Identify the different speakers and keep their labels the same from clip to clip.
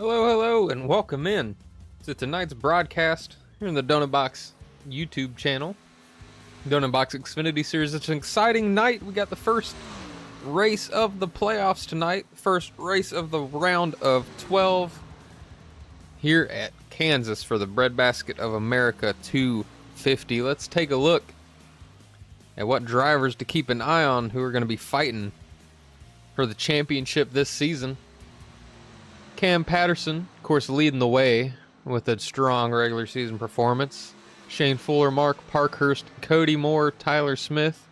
Speaker 1: Hello, and welcome in to tonight's broadcast here in the Donut Box YouTube channel. Donut Box Xfinity Series. It's an exciting night. We got the first race of the playoffs tonight. First race of the round of 12 here at Kansas for the Breadbasket of America 250. Let's take a look at what drivers to keep an eye on who are going to be fighting for the championship this season. Cam Patterson, of course, leading the way with a strong regular season performance. Shane Fuller, Mark Parkhurst, Cody Moore, Tyler Smith,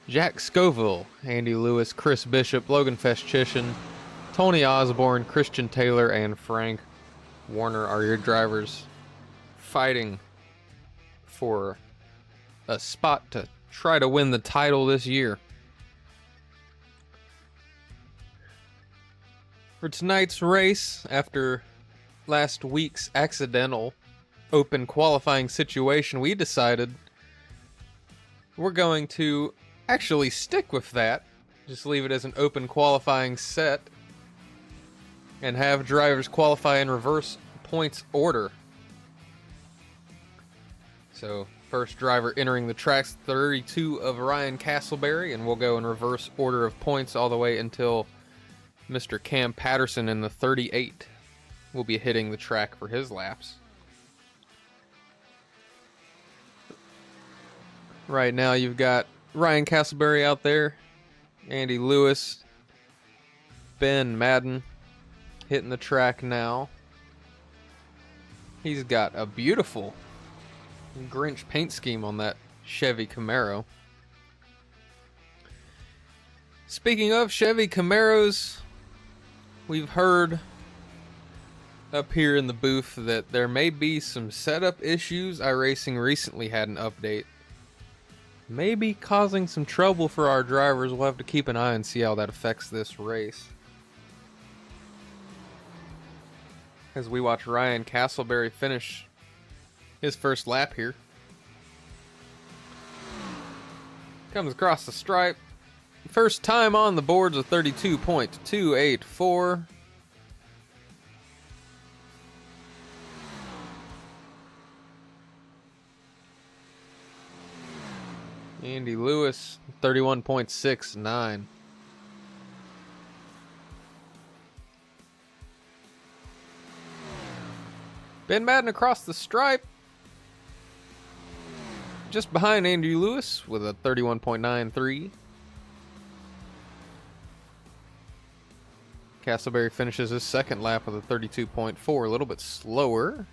Speaker 1: Jack Scoville, Andy Lewis, Chris Bishop, Logan Festchishin, Tony Osborne, Christian Taylor, and Frank Warner are your drivers fighting for a spot to try to win the title this year. For tonight's race, after last week's accidental open qualifying situation, we decided we're going to actually stick with that. Just leave it as an open qualifying set and have drivers qualify in reverse points order. So, first driver entering the tracks, 32 of Ryan Castleberry, and we'll go in reverse order of points all the way until Mr. Cam Patterson in the 38 will be hitting the track for his laps. Right now you've got Ryan Castleberry out there, Andy Lewis, Ben Madden hitting the track now. He's got a beautiful Grinch paint scheme on that Chevy Camaro. Speaking of Chevy Camaros, we've heard up here in the booth that there may be some setup issues. iRacing recently had an update. Maybe causing some trouble for our drivers. We'll have to keep an eye and see how that affects this race. As we watch Ryan Castleberry finish his first lap here. Comes across the stripe. First time on the boards of 32.284. Andy Lewis, 31.69. Ben Madden across the stripe. Just behind Andy Lewis with a 31.93. Castleberry finishes his second lap with a 32.4, a little bit slower.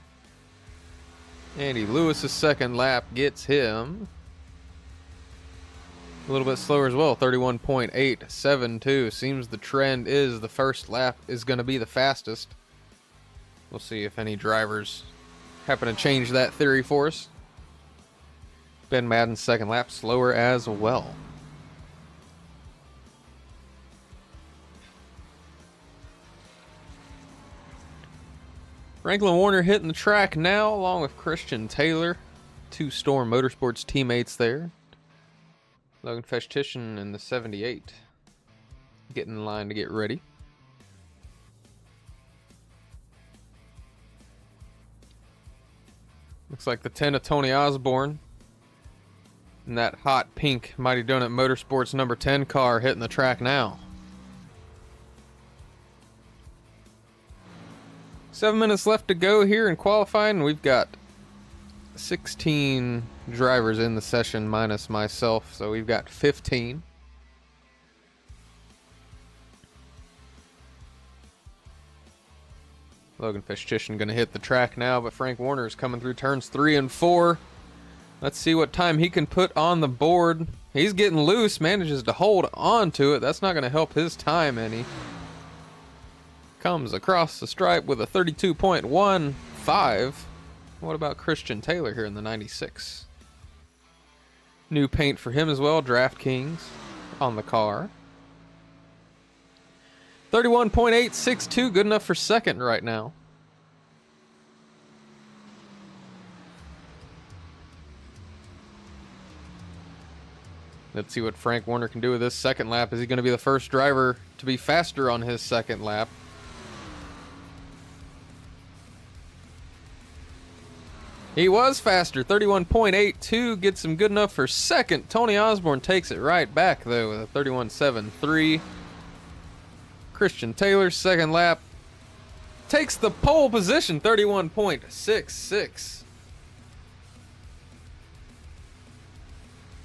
Speaker 1: Andy Lewis's second lap gets him a little bit slower as well, 31.872. Seems the trend is the first lap is going to be the fastest. We'll see if any drivers happen to change that theory for us. Ben Madden's second lap slower as well. Franklin Warner hitting the track now, along with Christian Taylor. Two Storm Motorsports teammates there. Logan Festchishin in the 78. Getting in line to get ready. Looks like the 10 of Tony Osborne. And that hot pink Mighty Donut Motorsports number 10 car hitting the track now. 7 minutes left to go here in qualifying. We've got 16 drivers in the session minus myself, so we've got 15. Logan Festchishin going to hit the track now, but Frank Warner is coming through turns 3 and 4. Let's see what time he can put on the board. He's getting loose, manages to hold on to it. That's not going to help his time any. Comes across the stripe with a 32.15. What about Christian Taylor here in the 96? New paint for him as well, DraftKings on the car. 31.862, good enough for second right now. Let's see what Frank Warner can do with this second lap. Is he going to be the first driver to be faster on his second lap? He was faster, 31.82, gets him good enough for second. Tony Osborne takes it right back, though, with a 31.73. Christian Taylor, second lap, takes the pole position, 31.66.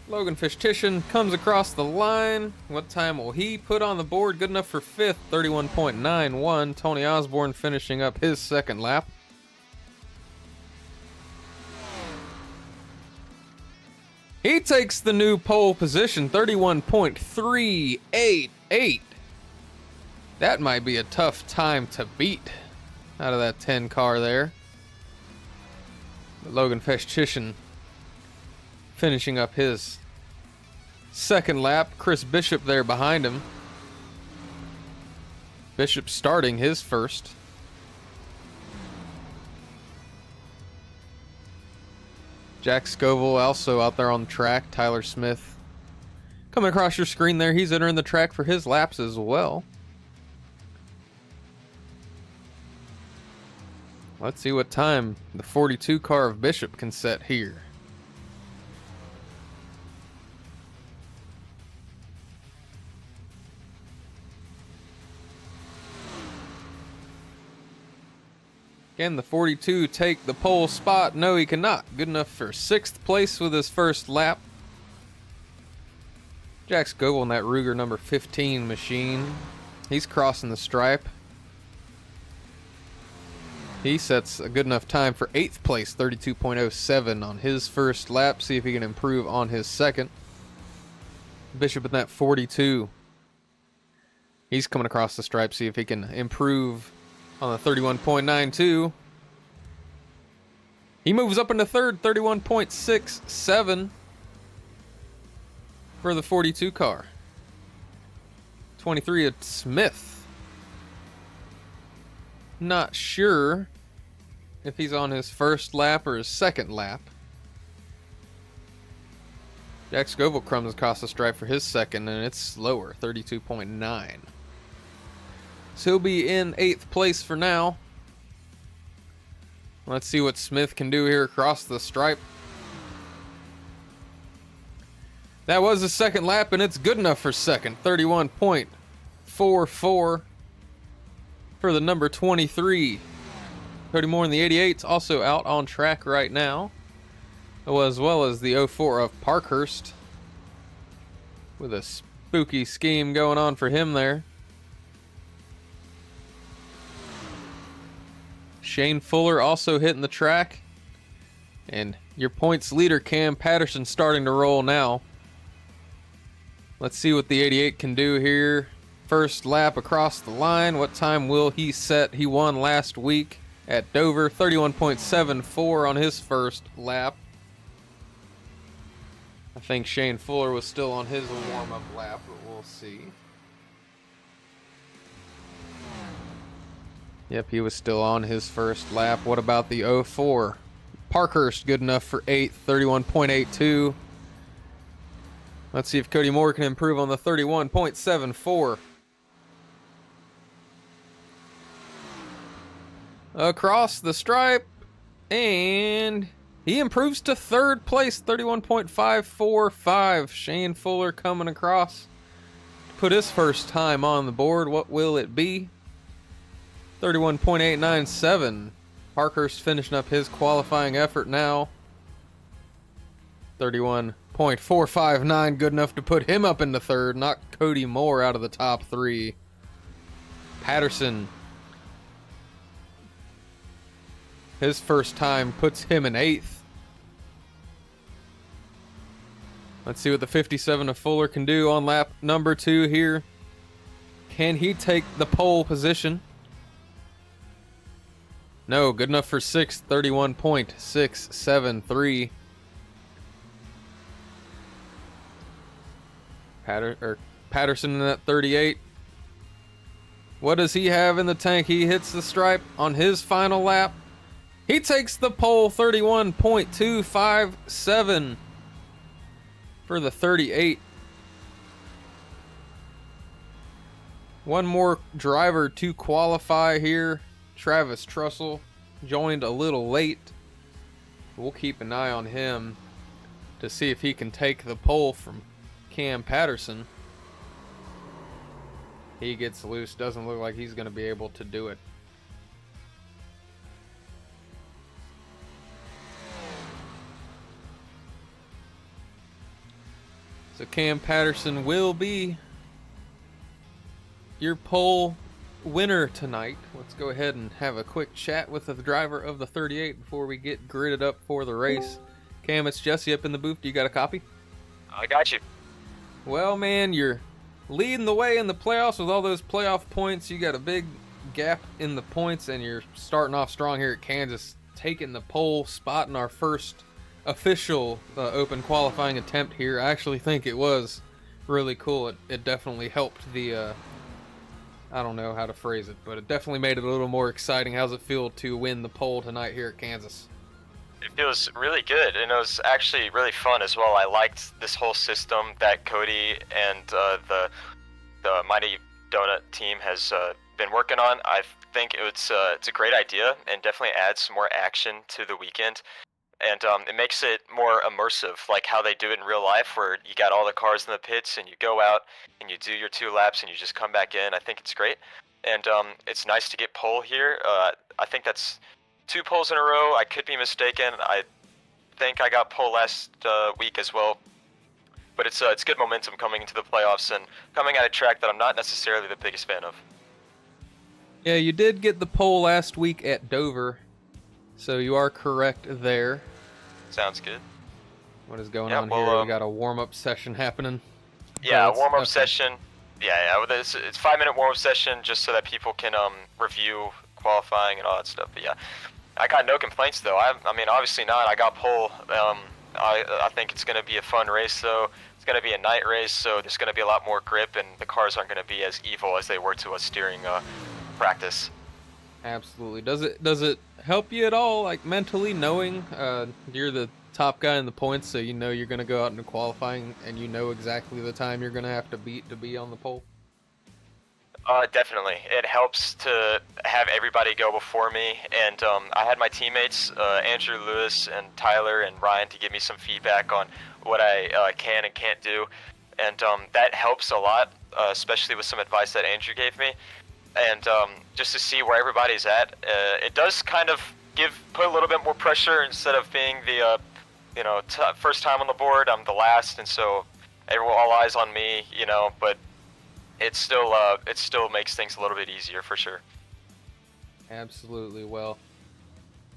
Speaker 1: Logan Fishtitian comes across the line. What time will he put on the board? Good enough for fifth, 31.91. Tony Osborne finishing up his second lap. He takes the new pole position, 31.388. That might be a tough time to beat out of that 10 car there. But Logan Fishtitian finishing up his second lap. Chris Bishop there behind him. Bishop starting his first. Jack Scoville also out there on the track. Tyler Smith coming across your screen there. He's entering the track for his laps as well. Let's see what time the 42 car of Bishop can set here. Can the 42 take the pole spot? No, he cannot. Good enough for sixth place with his first lap. Jack Scoville in that Ruger number 15 machine. He's crossing the stripe. He sets a good enough time for eighth place, 32.07 on his first lap. See if he can improve on his second. Bishop in that 42. He's coming across the stripe. See if he can improve on the 31.92. He moves up into third, 31.67 for the 42 car. 23 at Smith. Not sure if he's on his first lap or his second lap. Jack Scoville comes across the stripe for his second, and it's slower, 32.9. So he'll be in eighth place for now. Let's see what Smith can do here across the stripe. That was the second lap, and it's good enough for second. 31.44 for the number 23. Cody Moore in the 88's also out on track right now, as well as the 04 of Parkhurst, with a spooky scheme going on for him there. Shane Fuller also hitting the track. And your points leader, Cam Patterson, starting to roll now. Let's see what the 88 can do here. First lap across the line. What time will he set? He won last week at Dover. 31.74 on his first lap. I think Shane Fuller was still on his warm-up lap, but we'll see. Yep, he was still on his first lap. What about the 04? Parkhurst, good enough for 8th, 31.82. Let's see if Cody Moore can improve on the 31.74. Across the stripe, and he improves to third place, 31.545. Shane Fuller coming across to put his first time on the board. What will it be? 31.897. Parkhurst finishing up his qualifying effort now. 31.459, good enough to put him up into third. Knocked Cody Moore out of the top three. Patterson, his first time puts him in eighth. Let's see what the 57 of Fuller can do on lap number 2 here. Can he take the pole position? No, good enough for 6th, 31.673. Patterson in that 38. What does he have in the tank? He hits the stripe on his final lap. He takes the pole, 31.257 for the 38. One more driver to qualify here. Travis Trussell joined a little late. We'll keep an eye on him to see if he can take the pole from Cam Patterson. He gets loose. Doesn't look like he's going to be able to do it. So Cam Patterson will be your pole winner tonight. Let's go ahead and have a quick chat with the driver of the 38 before we get gridded up for the race. Cam, it's Jesse up in the booth. Do you got a copy?
Speaker 2: I got you.
Speaker 1: Well, man, you're leading the way in the playoffs with all those playoff points. You got a big gap in the points, and you're starting off strong here at Kansas, taking the pole spot in our first official open qualifying attempt here. I actually think it was really cool. It definitely helped the I don't know how to phrase it, but it definitely made it a little more exciting. How's it feel to win the pole tonight here at Kansas?
Speaker 2: It feels really good, and it was actually really fun as well. I liked this whole system that Cody and the Mighty Donut team has been working on. I think it's a great idea and definitely adds some more action to the weekend. And it makes it more immersive, like how they do it in real life, where you got all the cars in the pits and you go out and you do your 2 laps and you just come back in. I think it's great. And it's nice to get pole here. I think that's 2 poles in a row. I could be mistaken. I think I got pole last week as well. But it's good momentum coming into the playoffs and coming at a track that I'm not necessarily the biggest fan of.
Speaker 1: Yeah, you did get the pole last week at Dover, so you are correct there.
Speaker 2: Sounds good.
Speaker 1: What is going on here? We got a warm-up session happening.
Speaker 2: Yeah, a warm-up session. Yeah, it's a 5-minute warm-up session just so that people can review qualifying and all that stuff. But yeah, I got no complaints though. I mean, obviously not. I got pole. I think it's going to be a fun race though. It's going to be a night race, so there's going to be a lot more grip, and the cars aren't going to be as evil as they were to us during practice.
Speaker 1: Absolutely. Does it help you at all, like mentally, knowing you're the top guy in the points, so you know you're going to go out into qualifying and you know exactly the time you're going to have to beat to be on the pole?
Speaker 2: Definitely. It helps to have everybody go before me, and I had my teammates, Andrew, Lewis, and Tyler, and Ryan, to give me some feedback on what I can and can't do, and that helps a lot, especially with some advice that Andrew gave me. And just to see where everybody's at, it does kind of put a little bit more pressure. Instead of being the first time on the board, I'm the last, and so all eyes on me, but it still makes things a little bit easier for sure.
Speaker 1: Absolutely. Well,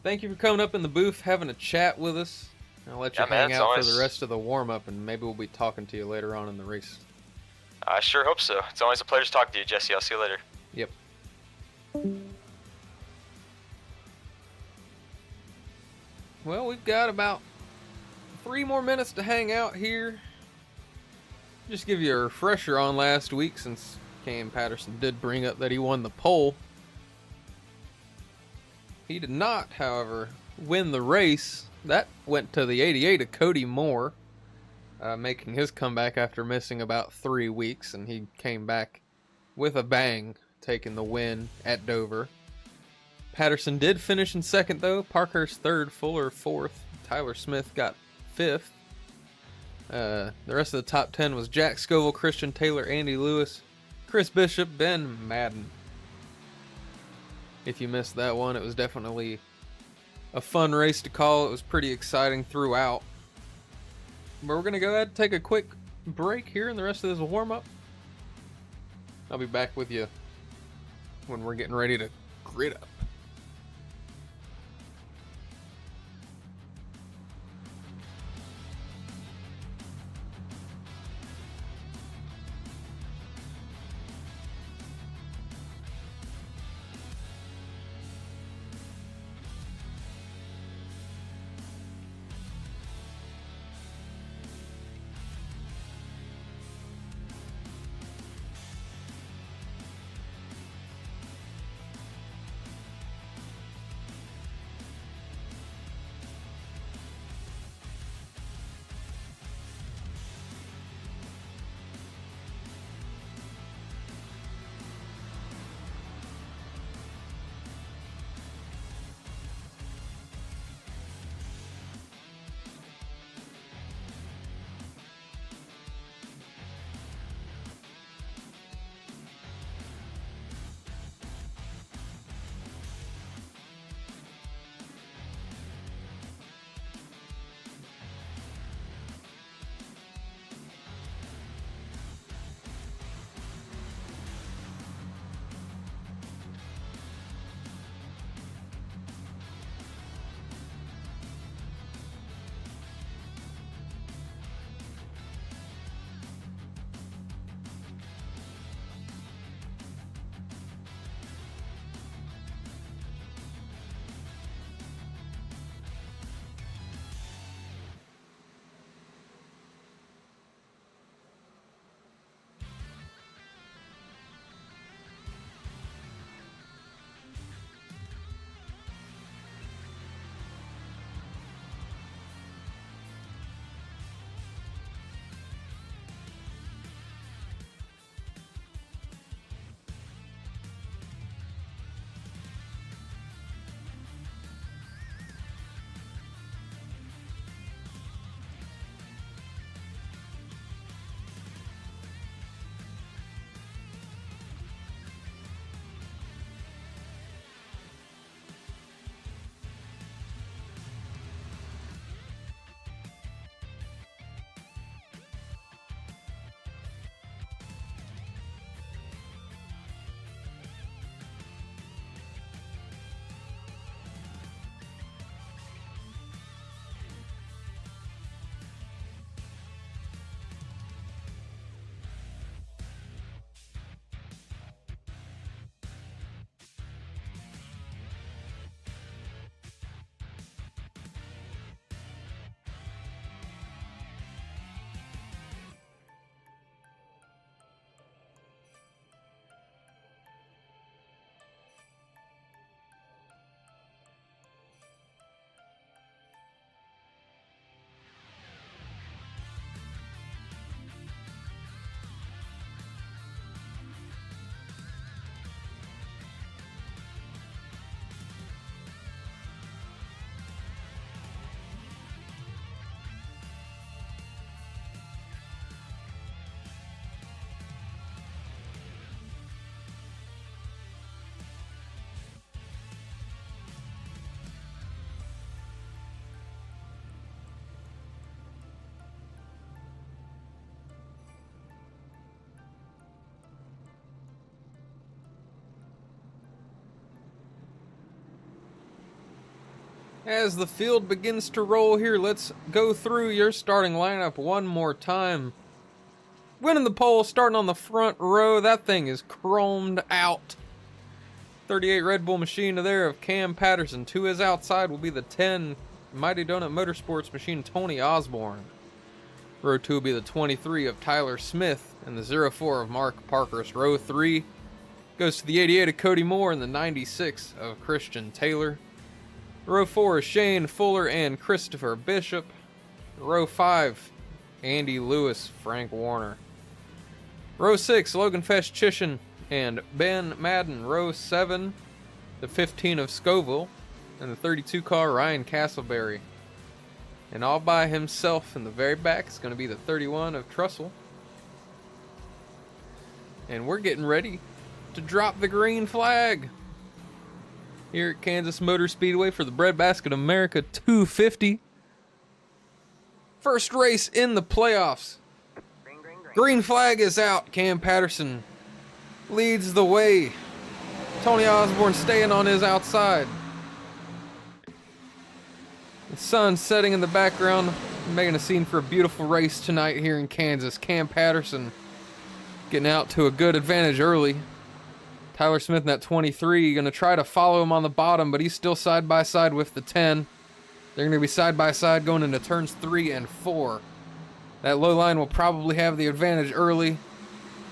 Speaker 1: thank you for coming up in the booth, having a chat with us. I'll let you hang out for the rest of the warm-up, and maybe we'll be talking to you later on in the race.
Speaker 2: I sure hope so. It's always a pleasure to talk to you, Jesse. I'll see you later.
Speaker 1: Yep. Well, we've got about 3 more minutes to hang out here. Just give you a refresher on last week, since Cam Patterson did bring up that he won the pole. He did not, however, win the race. That went to the 88 of Cody Moore, making his comeback after missing about 3 weeks, and he came back with a bang, taking the win at Dover. Patterson did finish in second, though. Parkhurst third, Fuller fourth. Tyler Smith got fifth. The rest of the top 10 was Jack Scoville, Christian Taylor, Andy Lewis, Chris Bishop, Ben Madden. If you missed that one, it was definitely a fun race to call. It was pretty exciting throughout. But we're going to go ahead and take a quick break here in the rest of this warm-up. I'll be back with you when we're getting ready to grid up. As the field begins to roll here, let's go through your starting lineup one more time. Winning the pole, starting on the front row. That thing is chromed out. 38 Red Bull machine there of Cam Patterson. To his outside will be the 10 Mighty Donut Motorsports machine, Tony Osborne. Row 2 will be the 23 of Tyler Smith and the 04 of Mark Parkhurst. Row 3 goes to the 88 of Cody Moore and the 96 of Christian Taylor. Row 4 is Shane Fuller and Christopher Bishop. Row 5, Andy Lewis, Frank Warner. Row 6, Logan Fesch-Chisholm and Ben Madden. Row 7, the 15 of Scoville and the 32 car Ryan Castleberry. And all by himself in the very back is going to be the 31 of Trussell. And we're getting ready to drop the green flag here at Kansas Motor Speedway for the Breadbasket America 250. First race in the playoffs. Green flag is out. Cam Patterson leads the way. Tony Osborne staying on his outside. The sun setting in the background, making a scene for a beautiful race tonight here in Kansas. Cam Patterson getting out to a good advantage early. Tyler Smith in that 23, going to try to follow him on the bottom, but he's still side by side with the 10. They're going to be side by side going into turns 3 and 4. That low line will probably have the advantage early.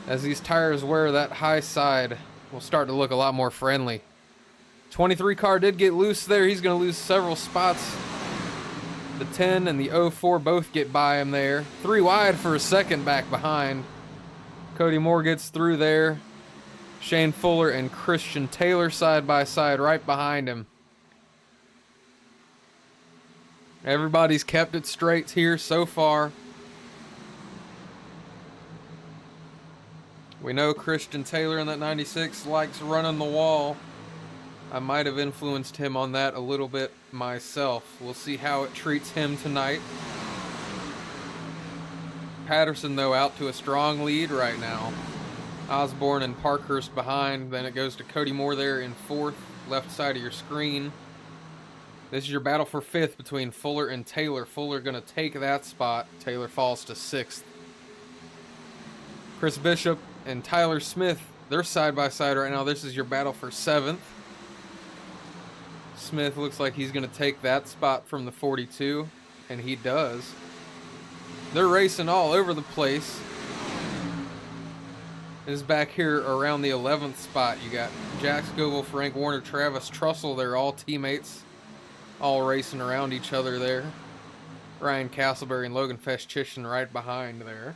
Speaker 1: As these tires wear that high side, will start to look a lot more friendly. 23 car did get loose there. He's going to lose several spots. The 10 and the 04 both get by him there. 3 wide for a second back behind. Cody Moore gets through there. Shane Fuller and Christian Taylor side by side right behind him. Everybody's kept it straight here so far. We know Christian Taylor in that 96 likes running the wall. I might have influenced him on that a little bit myself. We'll see how it treats him tonight. Patterson, though, out to a strong lead right now. Osborne and Parkhurst behind. Then it goes to Cody Moore there in 4th, left side of your screen. This is your battle for 5th between Fuller and Taylor. Fuller going to take that spot. Taylor falls to 6th. Chris Bishop and Tyler Smith, they're side by side right now. This is your battle for 7th. Smith looks like he's going to take that spot from the 42, and he does. They're racing all over the place. Is back here around the 11th spot. You got Jack Scoville, Frank Warner, Travis Trussell. They're all teammates, all racing around each other there. Ryan Castleberry and Logan Fesch-Chisholm right behind there.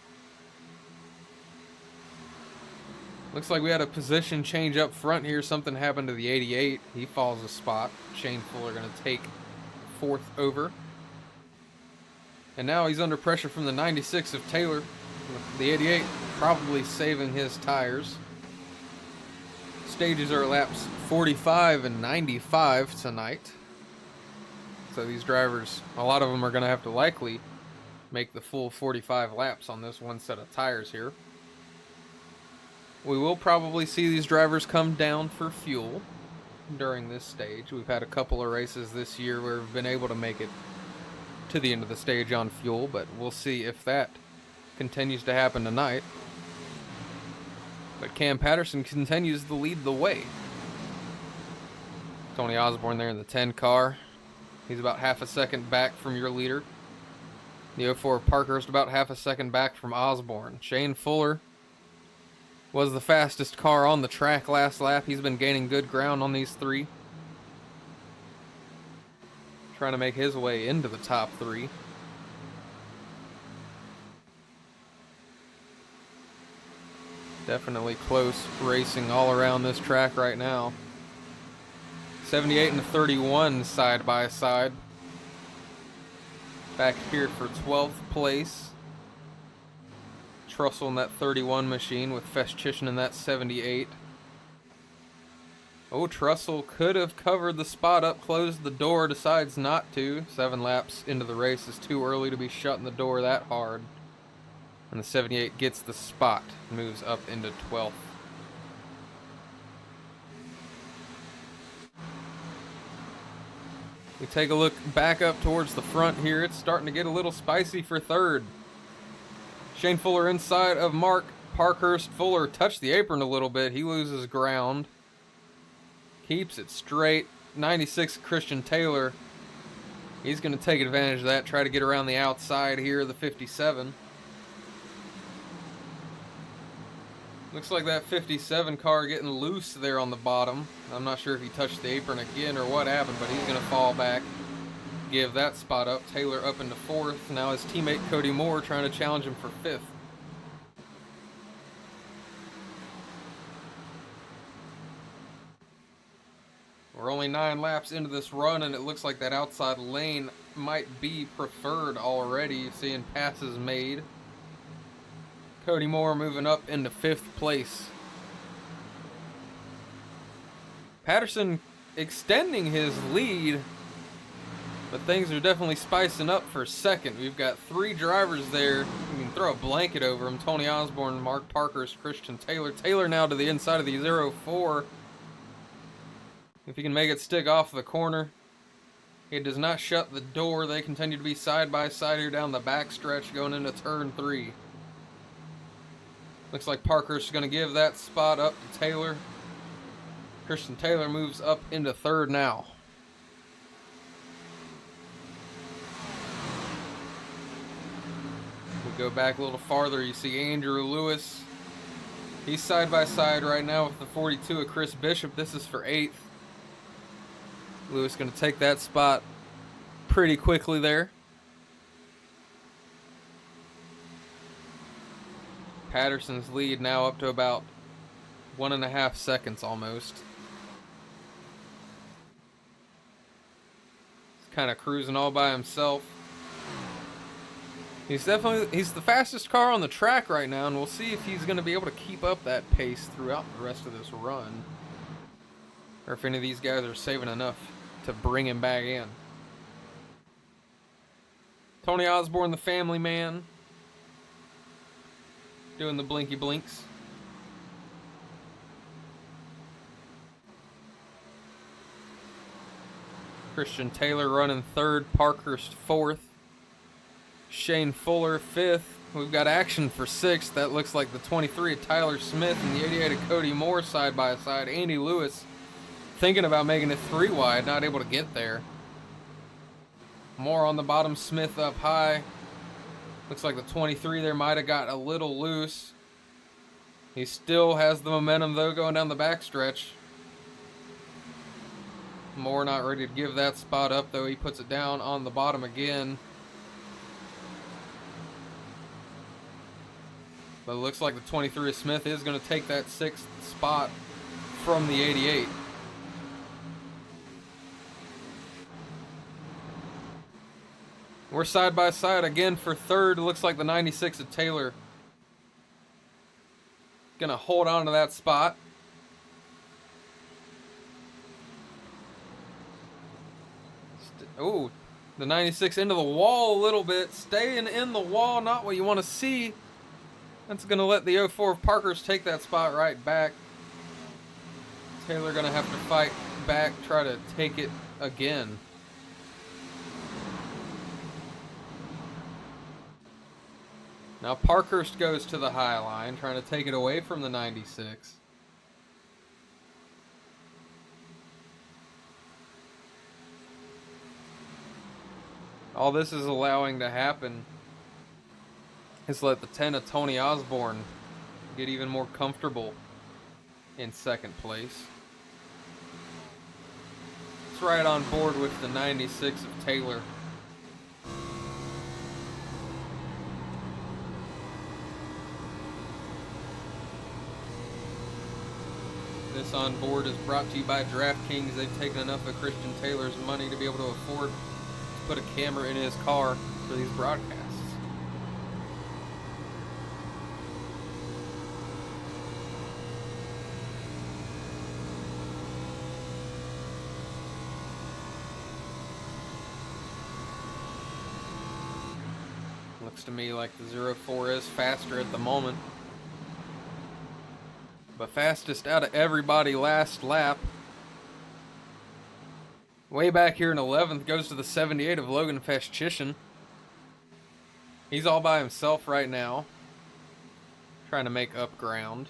Speaker 1: Looks like we had a position change up front here. Something happened to the 88. He falls a spot. Shane Fuller going to take 4th over. And now he's under pressure from the 96 of Taylor. The 88 probably saving his tires. Stages are at laps 45 and 95 tonight. So these drivers, a lot of them are going to have to likely make the full 45 laps on this one set of tires here. We will probably see these drivers come down for fuel during this stage. We've had a couple of races this year where we've been able to make it to the end of the stage on fuel, but we'll see if that continues to happen tonight. But Cam Patterson continues to lead the way. Tony Osborne there in the 10 car. He's about half a second back from your leader. The 04 Parkhurst about half a second back from Osborne. Shane Fuller was the fastest car on the track last lap. He's been gaining good ground on these 3. Trying to make his way into the top 3. Definitely close racing all around this track right now. 78 and 31 side by side. Back here for 12th place. Trussell in that 31 machine with Fesch-Chisholm in that 78. Oh, Trussell could have covered the spot up, closed the door, decides not to. 7 laps into the race is too early to be shutting the door that hard. And the 78 gets the spot, moves up into 12th. We take a look back up towards the front here. It's starting to get a little spicy for third. Shane Fuller inside of Mark Parkhurst. Fuller touched the apron a little bit. He loses ground. Keeps it straight. 96 Christian Taylor. He's going to take advantage of that. Try to get around the outside here, the 57. Looks like that 57 car getting loose there on the bottom. I'm not sure if he touched the apron again or what happened, but he's going to fall back. Give that spot up. Taylor up into fourth. Now his teammate Cody Moore trying to challenge him for fifth. We're only 9 laps into this run, and it looks like that outside lane might be preferred already. Seeing passes made. Cody Moore moving up into 5th place. Patterson extending his lead, but things are definitely spicing up for second. We've got 3 drivers there. You can throw a blanket over them. Tony Osborne, Mark Parkhurst, Christian Taylor. Taylor now to the inside of the 0-4. If he can make it stick off the corner. It does not shut the door. They continue to be side by side here down the back stretch going into turn 3. Looks like Parkhurst is going to give that spot up to Taylor. Christian Taylor moves up into 3rd now. We go back a little farther. You see Andrew Lewis. He's side by side right now with the 42 of Chris Bishop. This is for 8th. Lewis going to take that spot pretty quickly there. Patterson's lead now up to about 1.5 seconds almost. He's kind of cruising all by himself. He's the fastest car on the track right now, and we'll see if he's going to be able to keep up that pace throughout the rest of this run. Or if any of these guys are saving enough to bring him back in. Tony Osborne, the family man, doing the blinky blinks. Christian Taylor running 3rd, Parkhurst 4th. Shane Fuller 5th. We've got action for 6th. That looks like the 23 of Tyler Smith and the 88 of Cody Moore side by side. Andy Lewis thinking about making it 3 wide, not able to get there. Moore on the bottom, Smith up high. Looks like the 23 there might have got a little loose. He still has the momentum though going down the backstretch. Moore not ready to give that spot up though. He puts it down on the bottom again. But it looks like the 23 of Smith is going to take that 6th spot from the 88. We're side by side again for 3rd. Looks like the 96 of Taylor gonna hold on to that spot. Oh, the 96 into the wall a little bit. Staying in the wall, not what you want to see. That's gonna let the 04 of Parkhurst take that spot right back. Taylor gonna have to fight back, try to take it again. Now Parkhurst goes to the high line, trying to take it away from the 96. All this is allowing to happen is let the 10 of Tony Osborne get even more comfortable in 2nd place. It's right on board with the 96 of Taylor. This on board is brought to you by DraftKings. They've taken enough of Christian Taylor's money to be able to afford to put a camera in his car for these broadcasts. Looks to me like the 04 is faster at the moment. But fastest out of everybody last lap. Way back here in 11th goes to the 78 of Logan Feschishin. He's all by himself right now, trying to make up ground.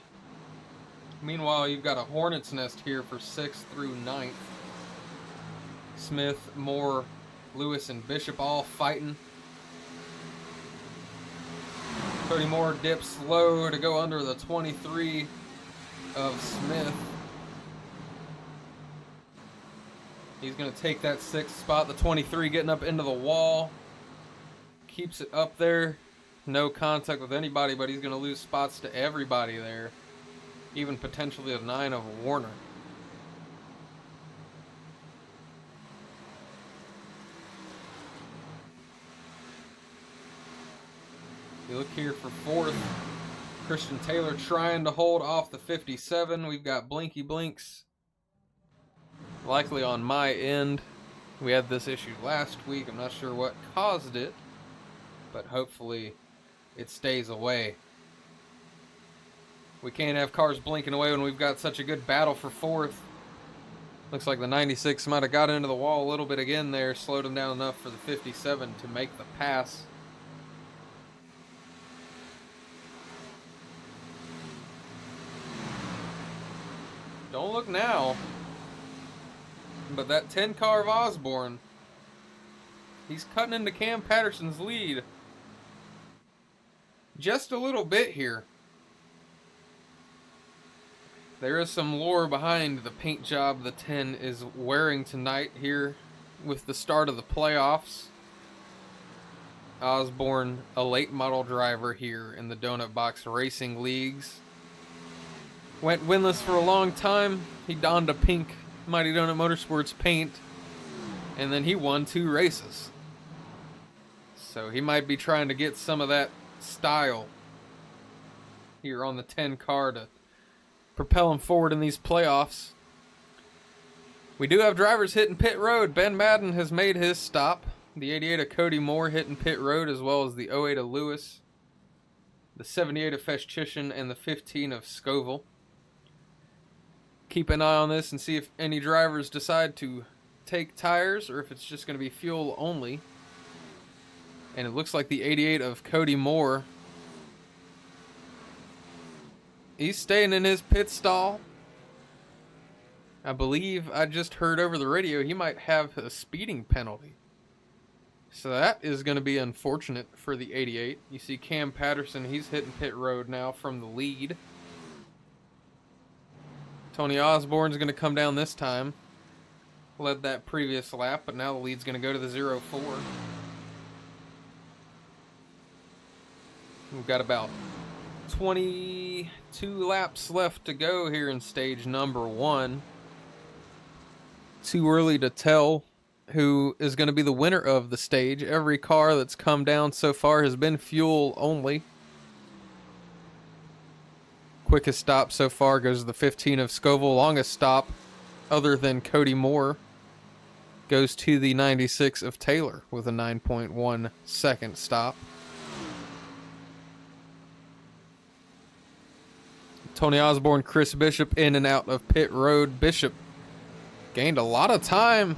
Speaker 1: Meanwhile, you've got a hornet's nest here for 6th through 9th. Smith, Moore, Lewis, and Bishop all fighting. Cody Moore dips low to go under the 23 of Smith. He's going to take that 6th spot. The 23 getting up into the wall. Keeps it up there. No contact with anybody, but he's going to lose spots to everybody there. Even potentially a 9 of Warner. You look here for 4th. Christian Taylor trying to hold off the 57. We've got Blinky Blinks likely on my end. We had this issue last week. I'm not sure what caused it, but hopefully it stays away. We can't have cars blinking away when we've got such a good battle for 4th. Looks like the 96 might have got into the wall a little bit again there, slowed him down enough for the 57 to make the pass. Don't look now, but that 10 car of Osborne, he's cutting into Cam Patterson's lead just a little bit here. There is some lore behind the paint job the 10 is wearing tonight here with the start of the playoffs. Osborne, a late model driver here in the Donut Box Racing Leagues. Went winless for a long time. He donned a pink Mighty Donut Motorsports paint, and then he won 2 races. So he might be trying to get some of that style here on the 10 car to propel him forward in these playoffs. We do have drivers hitting pit road. Ben Madden has made his stop. The 88 of Cody Moore hitting pit road, as well as the 08 of Lewis, the 78 of Feschishin, and the 15 of Scoville. Keep an eye on this and see if any drivers decide to take tires or if it's just going to be fuel only. And it looks like the 88 of Cody Moore, he's staying in his pit stall. I believe I just heard over the radio he might have a speeding penalty. So that is going to be unfortunate for the 88. You see Cam Patterson, he's hitting pit road now from the lead. Tony Osborne's going to come down this time. Led that previous lap, but now the lead's going to go to the 0-4. We've got about 22 laps left to go here in stage number 1. Too early to tell who is going to be the winner of the stage. Every car that's come down so far has been fuel only. Quickest stop so far goes to the 15 of Scoville. Longest stop, other than Cody Moore, goes to the 96 of Taylor with a 9.1 second stop. Tony Osborne, Chris Bishop in and out of pit road. Bishop gained a lot of time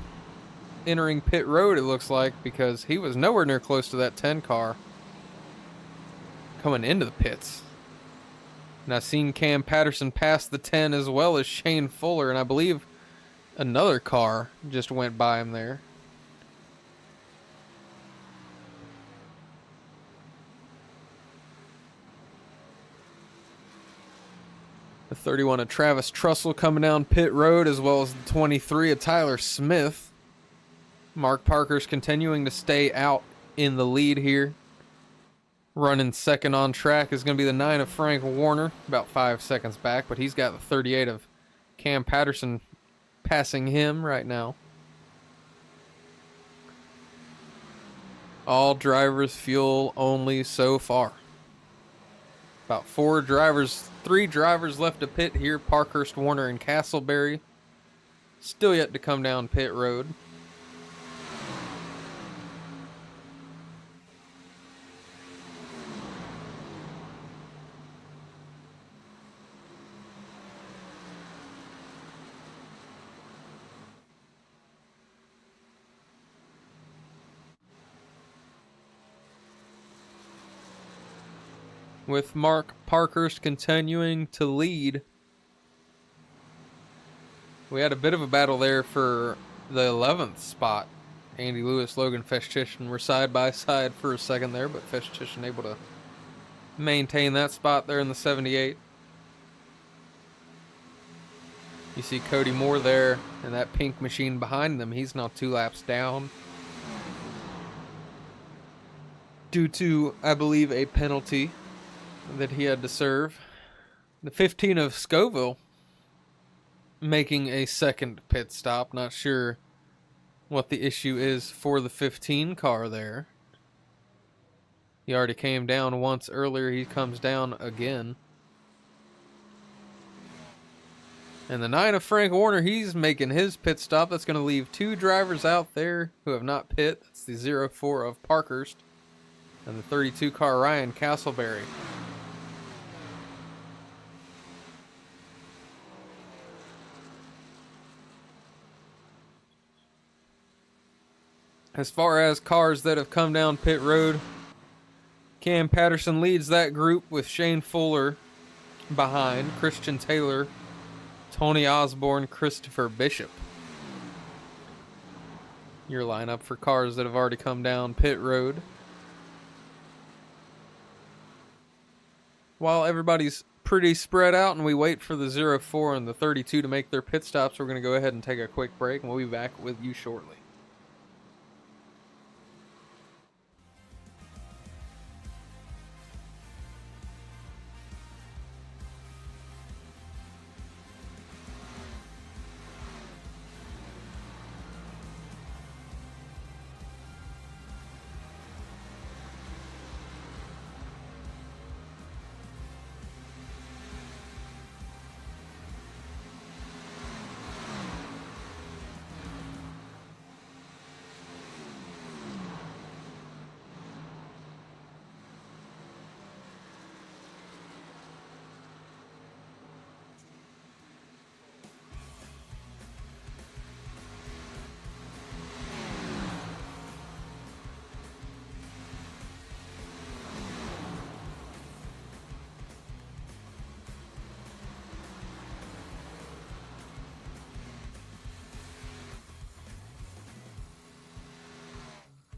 Speaker 1: entering pit road, it looks like, because he was nowhere near close to that 10 car coming into the pits. And I've seen Cam Patterson pass the 10 as well as Shane Fuller, and I believe another car just went by him there. The 31 of Travis Trussell coming down pit road, as well as the 23 of Tyler Smith. Mark Parker's continuing to stay out in the lead here. Running second on track is going to be the 9 of Frank Warner, about 5 seconds back, but he's got the 38 of Cam Patterson passing him right now. All drivers fuel only so far. About 3 drivers left to pit here. Parkhurst, Warner, and Castleberry still yet to come down pit road. with Mark Parkhurst continuing to lead. We had a bit of a battle there for the 11th spot. Andy Lewis, Logan Festischen were side by side for a second there, but Festischen able to maintain that spot there in the 78. You see Cody Moore there and that pink machine behind them. He's now 2 laps down due to, I believe, a penalty that he had to serve. The 15 of Scoville making a second pit stop. Not sure what the issue is for the 15 car there. He already came down once earlier. He comes down again. And the 9 of Frank Warner, he's making his pit stop. That's going to leave 2 drivers out there who have not pit. That's the 04 of Parkhurst and the 32 car Ryan Castleberry. As far as cars that have come down pit road, Cam Patterson leads that group with Shane Fuller behind, Christian Taylor, Tony Osborne, Christopher Bishop. Your lineup for cars that have already come down pit road. While everybody's pretty spread out and we wait for the 04 and the 32 to make their pit stops, we're going to go ahead and take a quick break, and we'll be back with you shortly.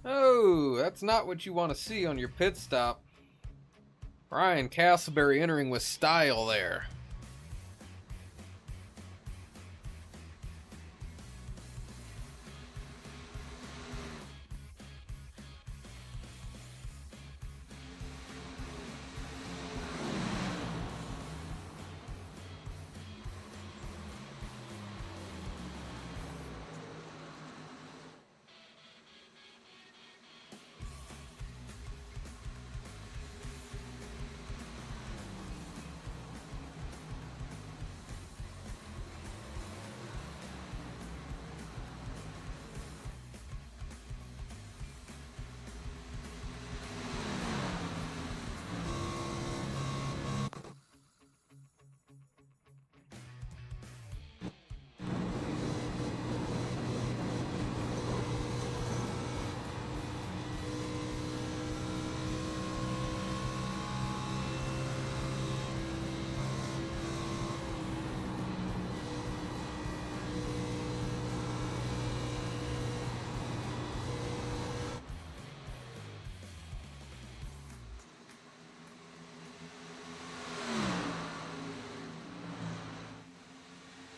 Speaker 1: Oh, that's not what you want to see on your pit stop. Ryan Castleberry entering with style there.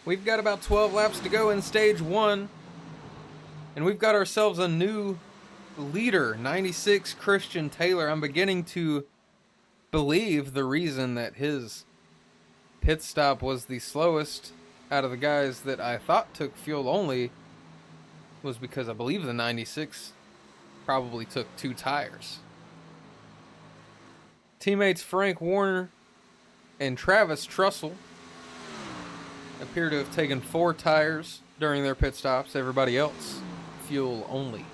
Speaker 1: We've got about 12 laps to go in stage 1. And we've got ourselves a new leader, 96 Christian Taylor. I'm beginning to believe the reason that his pit stop was the slowest out of the guys that I thought took fuel only was because I believe the 96 probably took 2 tires. Teammates Frank Warner and Travis Trussell appear to have taken 4 tires during their pit stops. Everybody else, fuel only.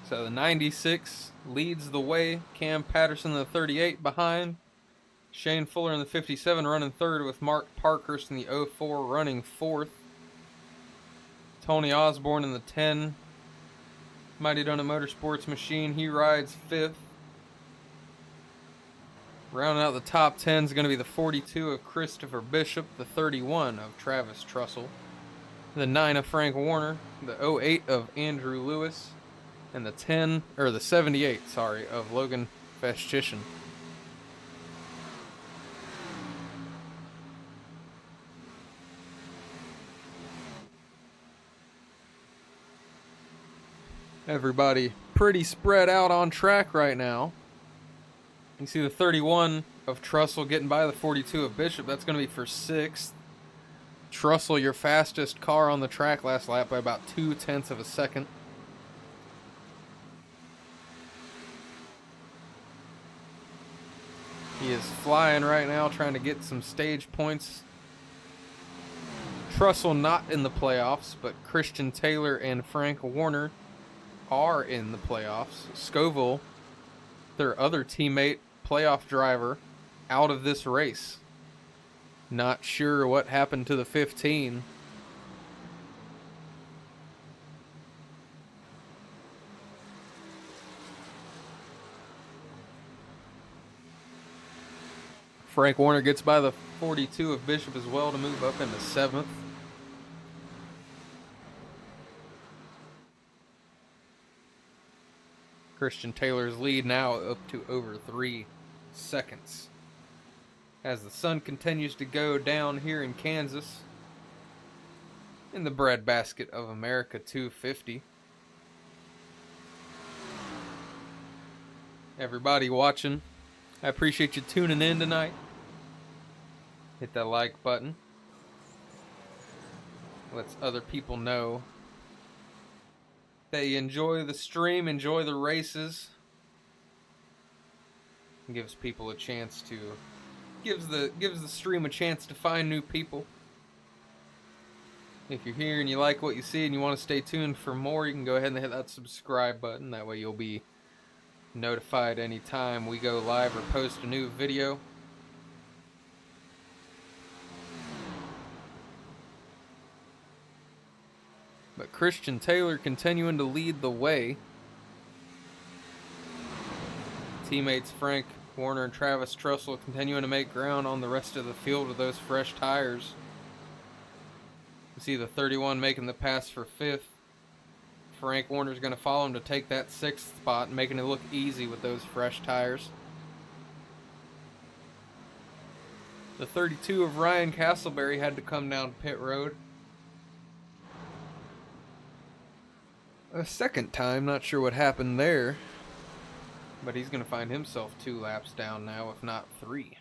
Speaker 1: So the 96 leads the way. Cam Patterson, the 38, behind. Shane Fuller in the 57 running third, with Mark Parkhurst in the 04 running fourth. Tony Osborne in the 10. Mighty Donut Motorsports machine, he rides fifth. Rounding out the top 10 is going to be the 42 of Christopher Bishop, the 31 of Travis Trussell, the 9 of Frank Warner, the 08 of Andrew Lewis, and the 78, of Logan Vestchishin. Everybody pretty spread out on track right now. You see the 31 of Trussell getting by the 42 of Bishop. That's going to be for 6th. Trussell, your fastest car on the track last lap by about 0.2 of a second. He is flying right now, trying to get some stage points. Trussell not in the playoffs, but Christian Taylor and Frank Warner are in the playoffs. Scoville, their other teammate, playoff driver, out of this race. Not sure what happened to the 15. Frank Warner gets by the 42 of Bishop as well to move up into 7th. Christian Taylor's lead now up to over 3 seconds. As the sun continues to go down here in Kansas, in the Breadbasket of America 250. Everybody watching, I appreciate you tuning in tonight. Hit that like button. Lets other people know that you enjoy the stream, enjoy the races. It gives people a chance to gives the stream a chance to find new people. If you're here and you like what you see and you want to stay tuned for more, you can go ahead and hit that subscribe button. That way you'll be notified anytime we go live or post a new video. But Christian Taylor continuing to lead the way. Teammates Frank Warner and Travis Trussell continuing to make ground on the rest of the field with those fresh tires. You see the 31 making the pass for 5th. Frank Warner's going to follow him to take that 6th spot, making it look easy with those fresh tires. The 32 of Ryan Castleberry had to come down pit road a second time. Not sure what happened there, but he's going to find himself 2 laps down now, if not 3.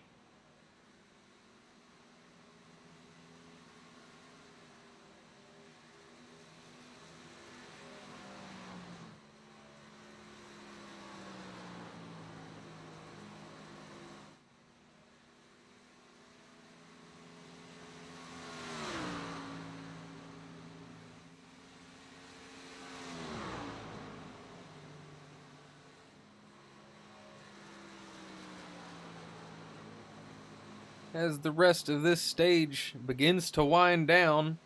Speaker 1: As the rest of this stage begins to wind down,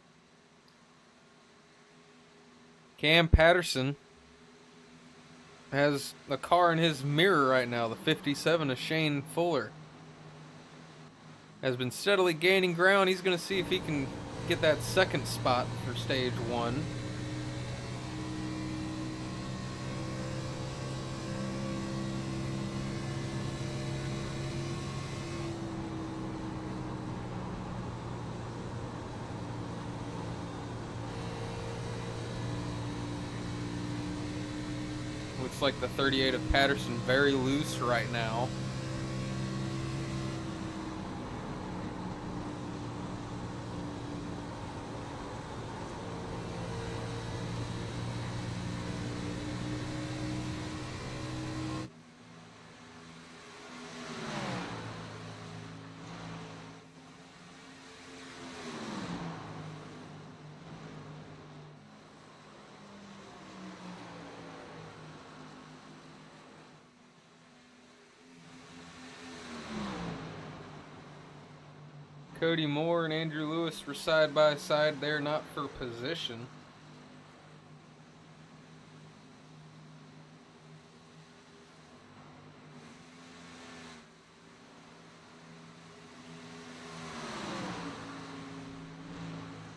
Speaker 1: Cam Patterson has a car in his mirror right now. The 57 of Shane Fuller has been steadily gaining ground. He's going to see if he can get that 2nd spot for stage 1. Looks like the 38 of Patterson very loose right now. Cody Moore and Andrew Lewis were side by side there, not for position.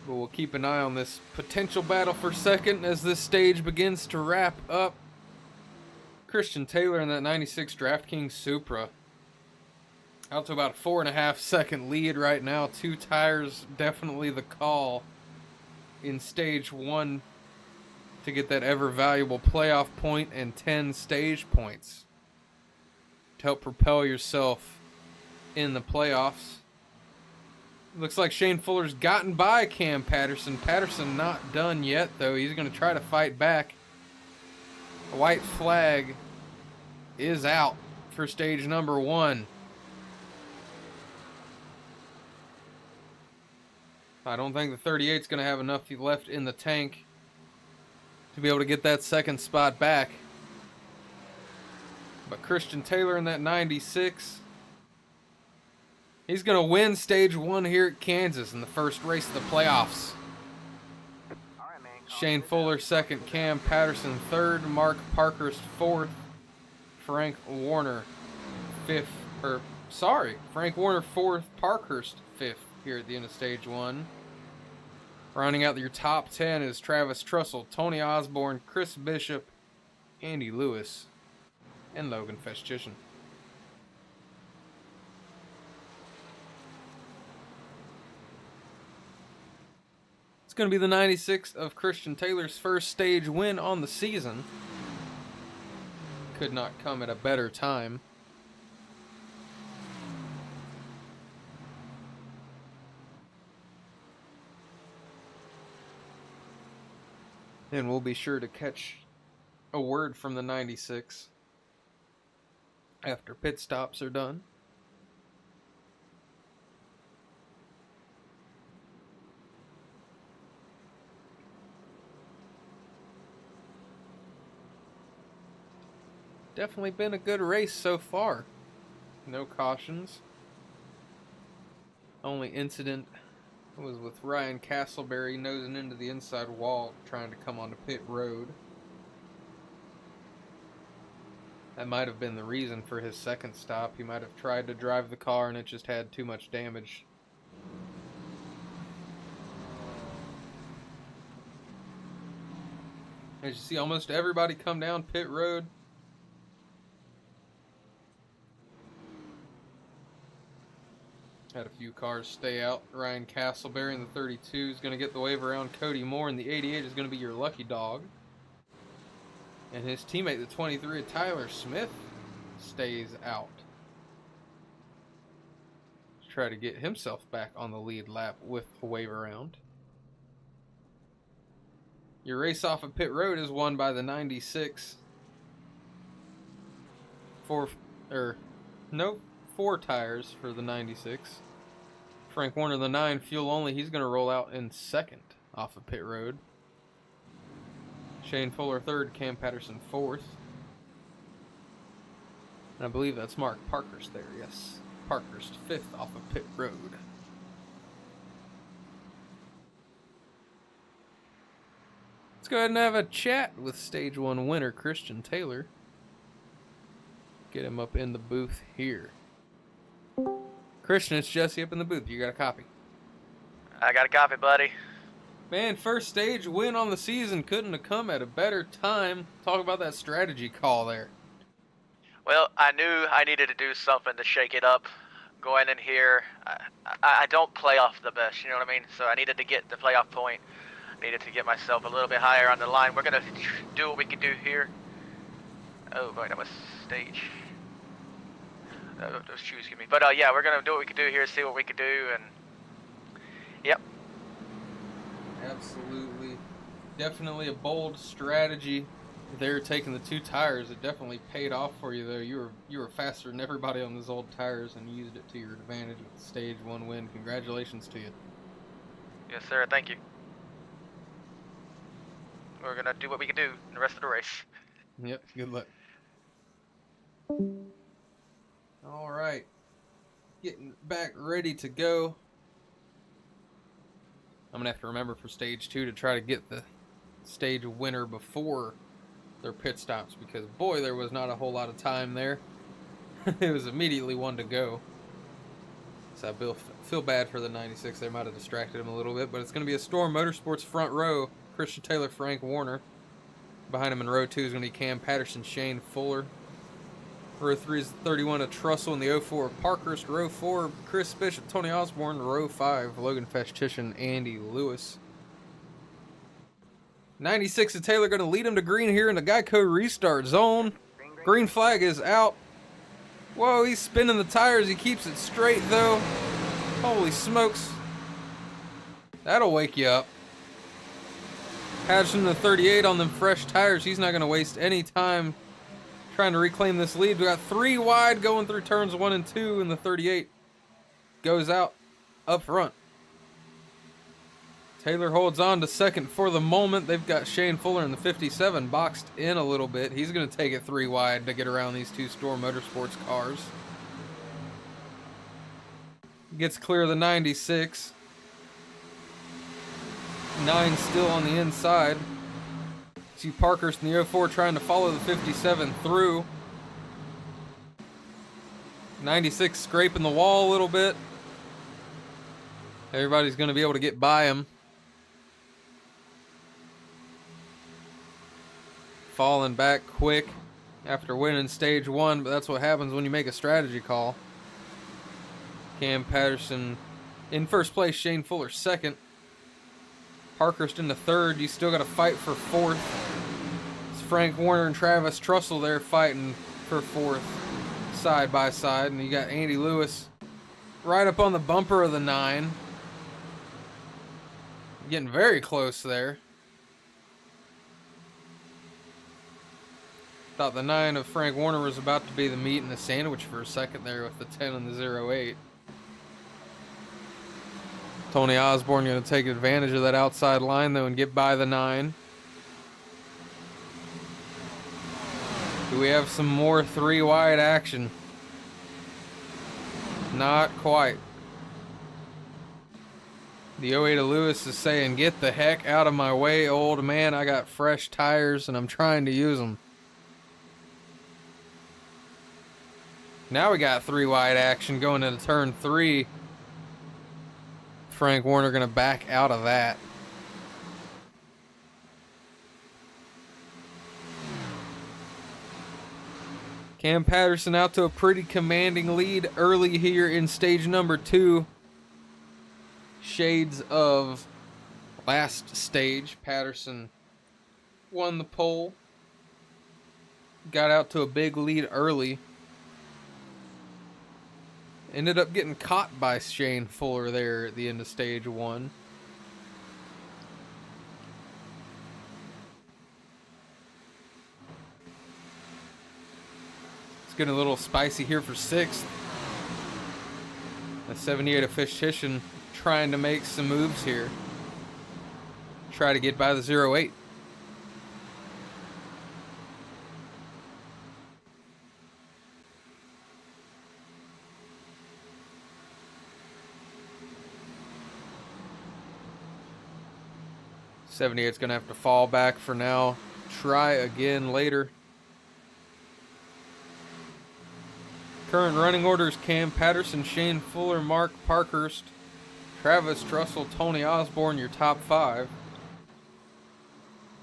Speaker 1: But we'll keep an eye on this potential battle for second as this stage begins to wrap up. Christian Taylor in that 96 DraftKings Supra. Out to about a 4.5 second lead right now. 2 tires, definitely the call in stage 1 to get that ever valuable playoff point and 10 stage points to help propel yourself in the playoffs. Looks like Shane Fuller's gotten by Cam Patterson. Patterson not done yet, though. He's going to try to fight back. A white flag is out for stage number 1. I don't think the 38 is going to have enough left in the tank to be able to get that second spot back. But Christian Taylor in that 96, he's going to win stage 1 here at Kansas in the first race of the playoffs. Shane Fuller second, Cam Patterson third, Mark Parkhurst fourth, Frank Warner fourth, Parkhurst fifth here at the end of stage 1. Rounding out your top 10 is Travis Trussell, Tony Osborne, Chris Bishop, Andy Lewis, and Logan Festitian. It's going to be the 96th of Christian Taylor's first stage win on the season. Could not come at a better time. And we'll be sure to catch a word from the 96 after pit stops are done. Definitely been a good race so far. No cautions. Only incident was with Ryan Castleberry nosing into the inside wall trying to come onto pit road. That might have been the reason for his second stop. He might have tried to drive the car and it just had too much damage. As you see, almost everybody come down pit road. Had a few cars stay out. Ryan Castleberry in the 32 is going to get the wave around. Cody Moore in the 88 is going to be your lucky dog. And his teammate, the 23, Tyler Smith, stays out. Let's try to get himself back on the lead lap with a wave around. Your race off of pit road is won by the 96. Four tires for the 96. Frank Warner, the 9, fuel only. He's going to roll out in second off of pit road. Shane Fuller third, Cam Patterson fourth. And I believe that's Mark Parkhurst there, yes. Parkhurst fifth off of pit road. Let's go ahead and have a chat with stage 1 winner Christian Taylor. Get him up in the booth here. Christian, it's Jesse up in the booth. You got a copy?
Speaker 3: I got a copy, buddy.
Speaker 1: Man, first stage win on the season. Couldn't have come at a better time. Talk about that strategy call there.
Speaker 3: Well, I knew I needed to do something to shake it up. Going in here, I don't play off the best, you know what I mean? So I needed to get the playoff point. I needed to get myself a little bit higher on the line. We're going to do what we can do here. Oh, boy, that was stage. Those shoes give me. But yeah, we're gonna do what we can do here, see what we can do, and yep.
Speaker 1: Absolutely, definitely a bold strategy. There, taking the 2 tires, it definitely paid off for you though. You were faster than everybody on those old tires and used it to your advantage with the stage 1 win. Congratulations to you.
Speaker 3: Yes, sir. Thank you. We're gonna do what we can do in the rest of the race.
Speaker 1: Yep. Good luck. All right, getting back ready to go. I'm gonna have to remember for stage 2 to try to get the stage winner before their pit stops, because boy, there was not a whole lot of time there. It was immediately one to go. So I feel bad for the 96. They might have distracted him a little bit, but it's going to be a Storm Motorsports front row. Christian Taylor, Frank Warner. Behind him in row 2 is going to be Cam Patterson, Shane Fuller. Row 3 is 31 of Trussell in the 04 Parkhurst. Row 4, Chris Bishop, Tony Osborne. Row 5, Logan Festitian, Andy Lewis. 96 of Taylor going to lead him to green here in the Geico restart zone. Green flag is out. Whoa, he's spinning the tires. He keeps it straight, though. Holy smokes. That'll wake you up. Patterson the 38 on them fresh tires. He's not going to waste any time trying to reclaim this lead. We got 3 wide going through turns 1 and 2, and the 38 goes out up front. Taylor holds on to second for the moment. They've got Shane Fuller in the 57 boxed in a little bit. He's going to take it 3 wide to get around these 2 Storm Motorsports cars. Gets clear of the 96. 9 still on the inside. See Parkhurst in the 04 trying to follow the 57 through. 96 scraping the wall a little bit. Everybody's going to be able to get by him. Falling back quick after winning stage 1, but that's what happens when you make a strategy call. Cam Patterson in first place, Shane Fuller second. Parkhurst in the third. You still got to fight for fourth. It's Frank Warner and Travis Trussell there fighting for fourth side by side. And you got Andy Lewis right up on the bumper of the 9. Getting very close there. Thought the 9 of Frank Warner was about to be the meat and the sandwich for a second there with the 10 and the 08. Tony Osborne going to take advantage of that outside line, though, and get by the 9. Do we have some more 3 wide action? Not quite. The 08 of Lewis is saying, get the heck out of my way, old man. I got fresh tires, and I'm trying to use them. Now we got 3 wide action going into turn 3. Frank Warner going to back out of that. Cam Patterson out to a pretty commanding lead early here in stage number 2. Shades of last stage. Patterson won the pole. Got out to a big lead early. Ended up getting caught by Shane Fuller there at the end of stage 1. It's getting a little spicy here for 6th. The 78 of Festitian trying to make some moves here. Try to get by the 08. '78's going to have to fall back for now. Try again later. Current running orders: Cam Patterson, Shane Fuller, Mark Parkhurst, Travis Trussell, Tony Osborne, your top 5.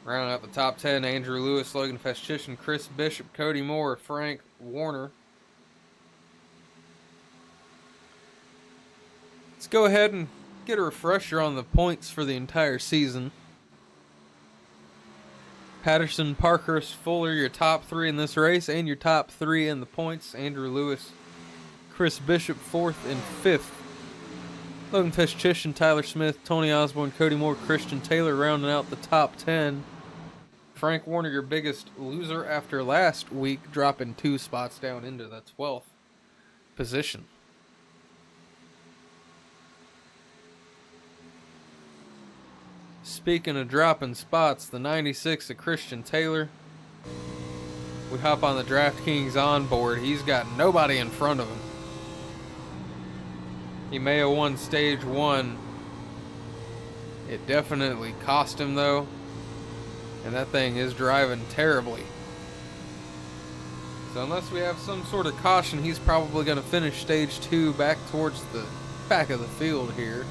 Speaker 1: Rounding out the top 10, Andrew Lewis, Logan Festitian, Chris Bishop, Cody Moore, Frank Warner. Let's go ahead and get a refresher on the points for the entire season. Patterson, Parkhurst, Fuller, your top 3 in this race, and your top 3 in the points. Andrew Lewis, Chris Bishop, 4th and 5th. Logan Festitian, Tyler Smith, Tony Osborne, Cody Moore, Christian Taylor rounding out the top 10. Frank Warner, your biggest loser after last week, dropping 2 spots down into the 12th position. Speaking of dropping spots, the 96 of Christian Taylor. We hop on the DraftKings onboard. He's got nobody in front of him. He may have won stage 1. It definitely cost him, though. And that thing is driving terribly. So unless we have some sort of caution, he's probably going to finish stage 2 back towards the back of the field here.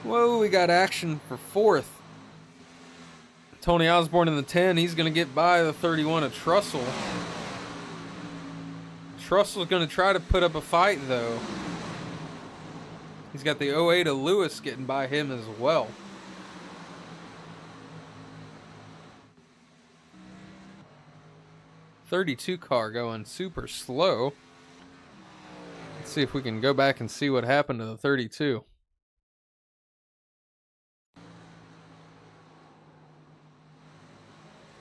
Speaker 1: Whoa, we got action for fourth. Tony Osborne in the 10. He's going to get by the 31 of Trussell. Trussell's going to try to put up a fight, though. He's got the 08 of Lewis getting by him as well. '32 car going super slow. Let's see if we can go back and see what happened to the 32.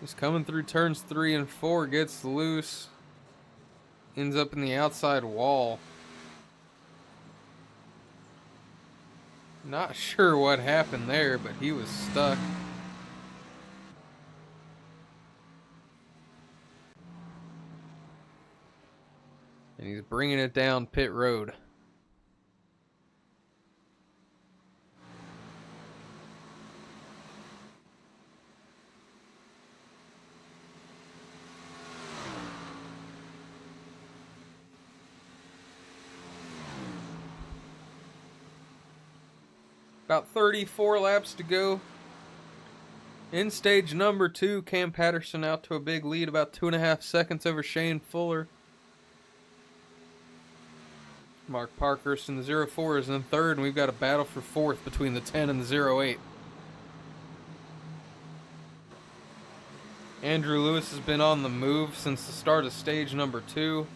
Speaker 1: He's coming through turns 3 and 4, gets loose, ends up in the outside wall. Not sure what happened there, but he was stuck. And he's bringing it down pit road. About 34 laps to go. In stage number 2, Cam Patterson out to a big lead, about 2.5 seconds over Shane Fuller. Mark Parkhurst in the 04 is in third, and we've got a battle for fourth between the 10 and the 08. Andrew Lewis has been on the move since the start of stage number 2.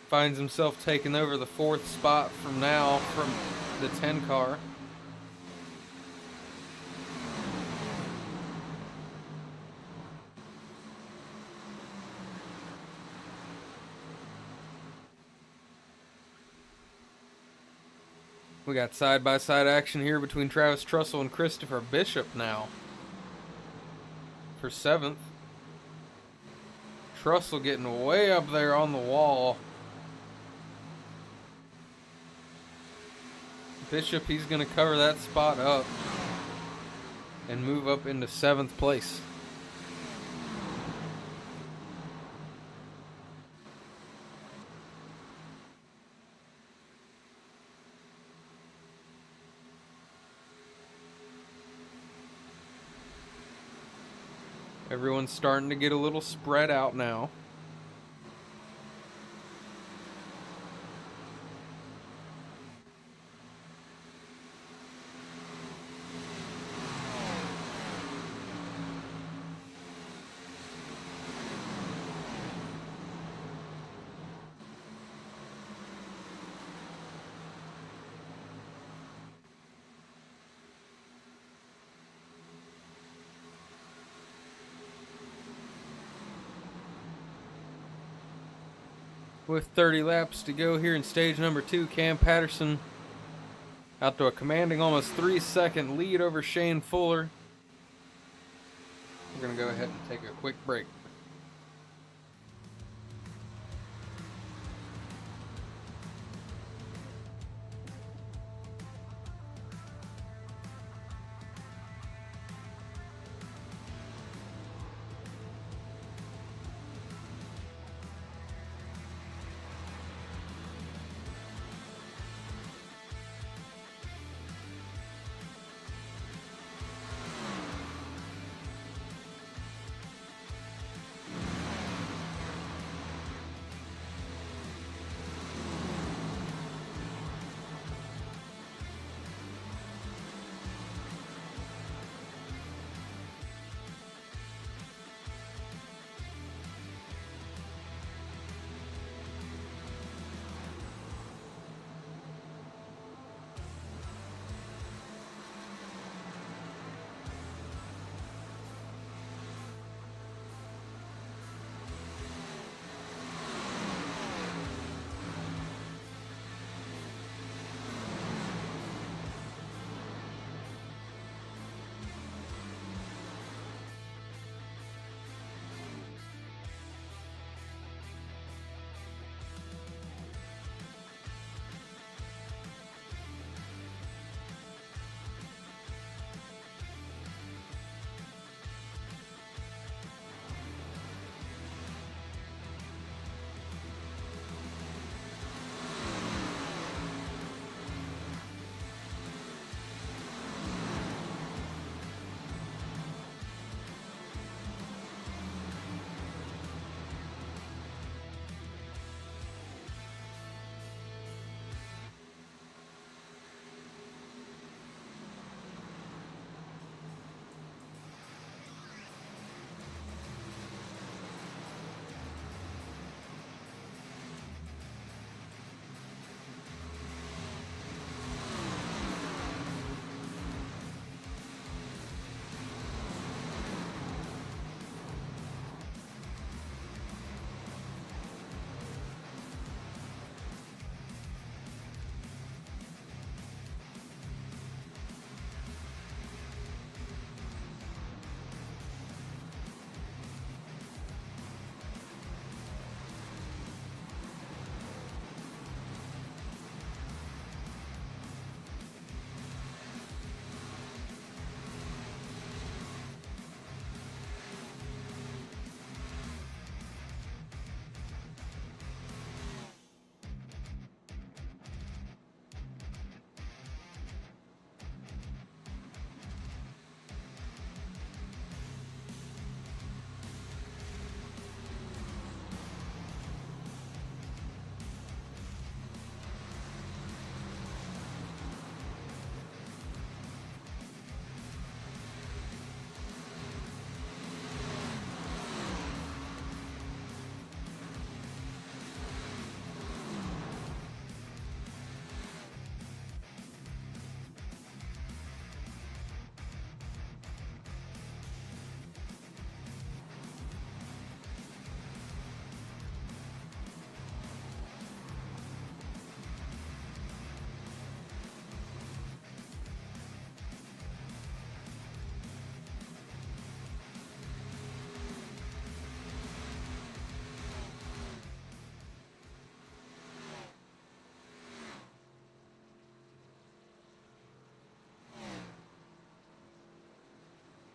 Speaker 1: Finds himself taking over the 4th spot from now from the 10 car. We got side-by-side action here between Travis Trussell and Christopher Bishop now for 7th. Trussell getting way up there on the wall. Bishop, he's going to cover that spot up and move up into 7th place. Everyone's starting to get a little spread out now. With 30 laps to go here in stage number 2, Cam Patterson out to a commanding almost 3-second lead over Shane Fuller. We're going to go ahead and take a quick break.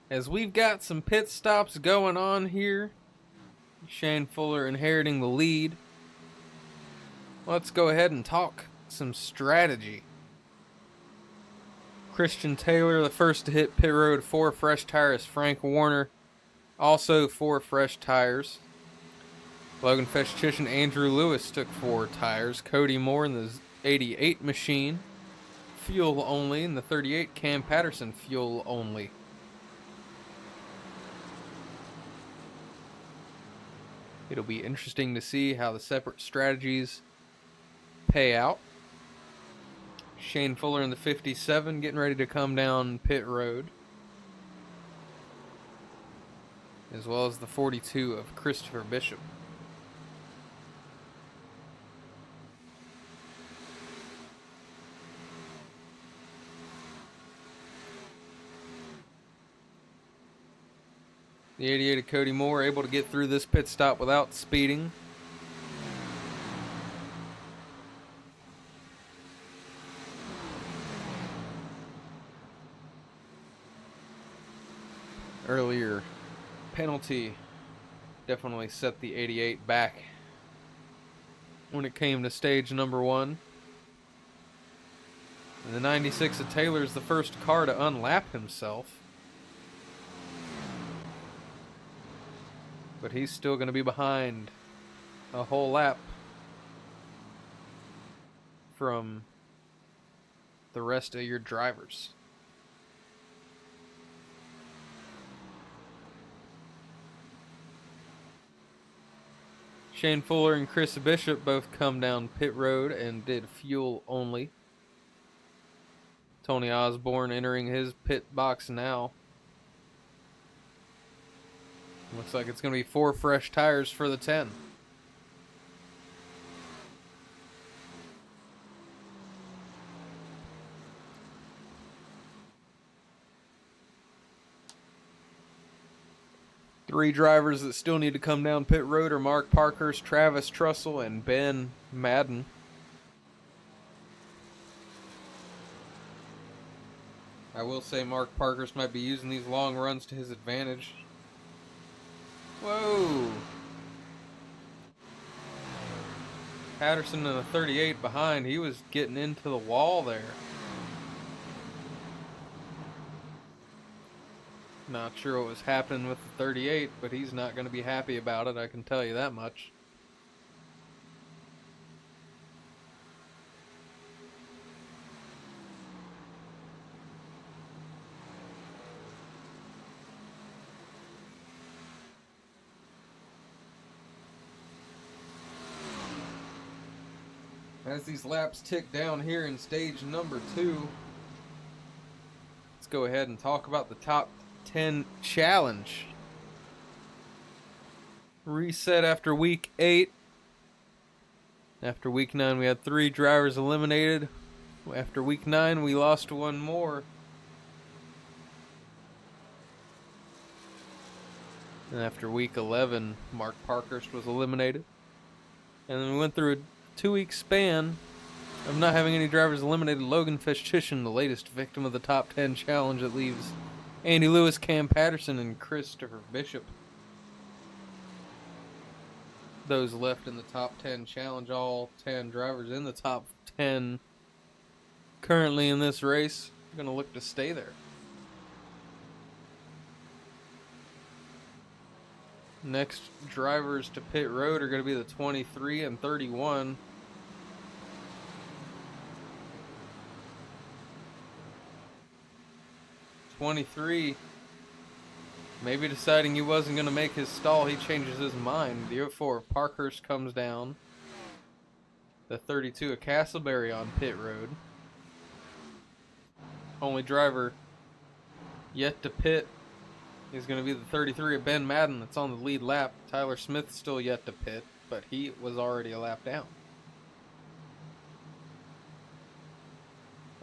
Speaker 1: As we've got some pit stops going on here, Shane Fuller inheriting the lead. Let's go ahead and talk some strategy. Christian Taylor, the first to hit pit road, 4 fresh tires. Frank Warner, also 4 fresh tires. Logan Festchich, Andrew Lewis took 4 tires. Cody Moore in the 88 machine, fuel only. In the 38, Cam Patterson, fuel only. It'll be interesting to see how the separate strategies pay out. Shane Fuller in the 57 getting ready to come down pit road, as well as the 42 of Christopher Bishop. The 88 of Cody Moore able to get through this pit stop without speeding. Earlier penalty definitely set the 88 back when it came to stage number 1. And the 96 of Taylor is the first car to unlap himself. But he's still going to be behind a whole lap from the rest of your drivers. Shane Fuller and Chris Bishop both come down pit road and did fuel only. Tony Osborne entering his pit box now. Looks like it's going to be 4 fresh tires for the 10. Three drivers that still need to come down pit road are Mark Parkhurst, Travis Trussell, and Ben Madden. I will say Mark Parkhurst might be using these long runs to his advantage. Whoa! Patterson in the 38 behind. He was getting into the wall there. Not sure what was happening with the 38, but he's not going to be happy about it, I can tell you that much. As these laps tick down here in stage number 2, let's go ahead and talk about the top 10 challenge. Reset after week 8. After week 9, we had 3 drivers eliminated. After week 9, we lost 1 more. And after week 11, Mark Parkhurst was eliminated. And then we went through a 2-week span of not having any drivers eliminated. Logan Festchich, the latest victim of the top 10 challenge, that leaves Andy Lewis, Cam Patterson, and Christopher Bishop. Those left in the top 10 challenge, all 10 drivers in the top 10 currently in this race, are going to look to stay there. Next drivers to pit road are going to be the 23 and 31. '23, maybe deciding he wasn't going to make his stall, he changes his mind. The 04 Parkhurst comes down. The 32 of Castleberry on pit road. Only driver yet to pit is going to be the 33 of Ben Madden that's on the lead lap. Tyler Smith still yet to pit, but he was already a lap down.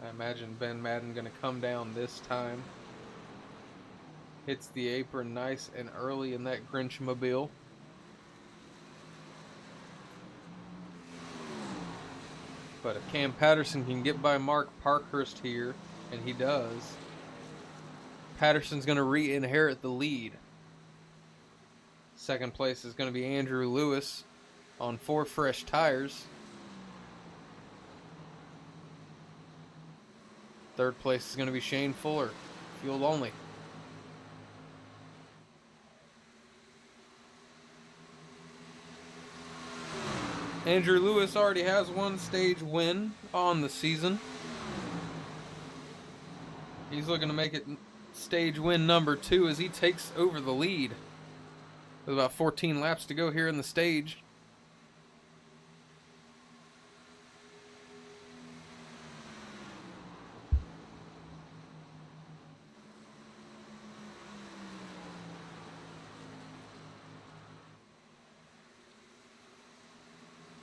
Speaker 1: I imagine Ben Madden going to come down this time. Hits the apron nice and early in that Grinch-mobile. But if Cam Patterson can get by Mark Parkhurst here, and he does, Patterson's going to re-inherit the lead. Second place is going to be Andrew Lewis on 4 fresh tires. Third place is going to be Shane Fuller, fuel only. Andrew Lewis already has 1 stage win on the season. He's looking to make it stage win number 2 as he takes over the lead. With about 14 laps to go here in the stage.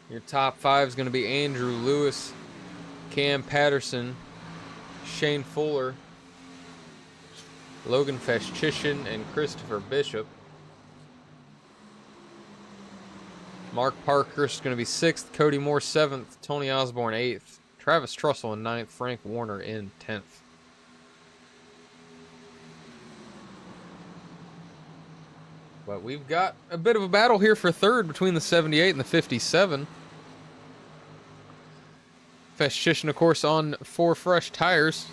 Speaker 1: Your top 5 is going to be Andrew Lewis, Cam Patterson, Shane Fuller, Logan Festchishin, and Christopher Bishop. Mark Parker is going to be 6th, Cody Moore 7th, Tony Osborne 8th, Travis Trussell in 9th, Frank Warner in 10th. But we've got a bit of a battle here for 3rd between the 78 and the 57. Festchishin, of course, on 4 fresh tires.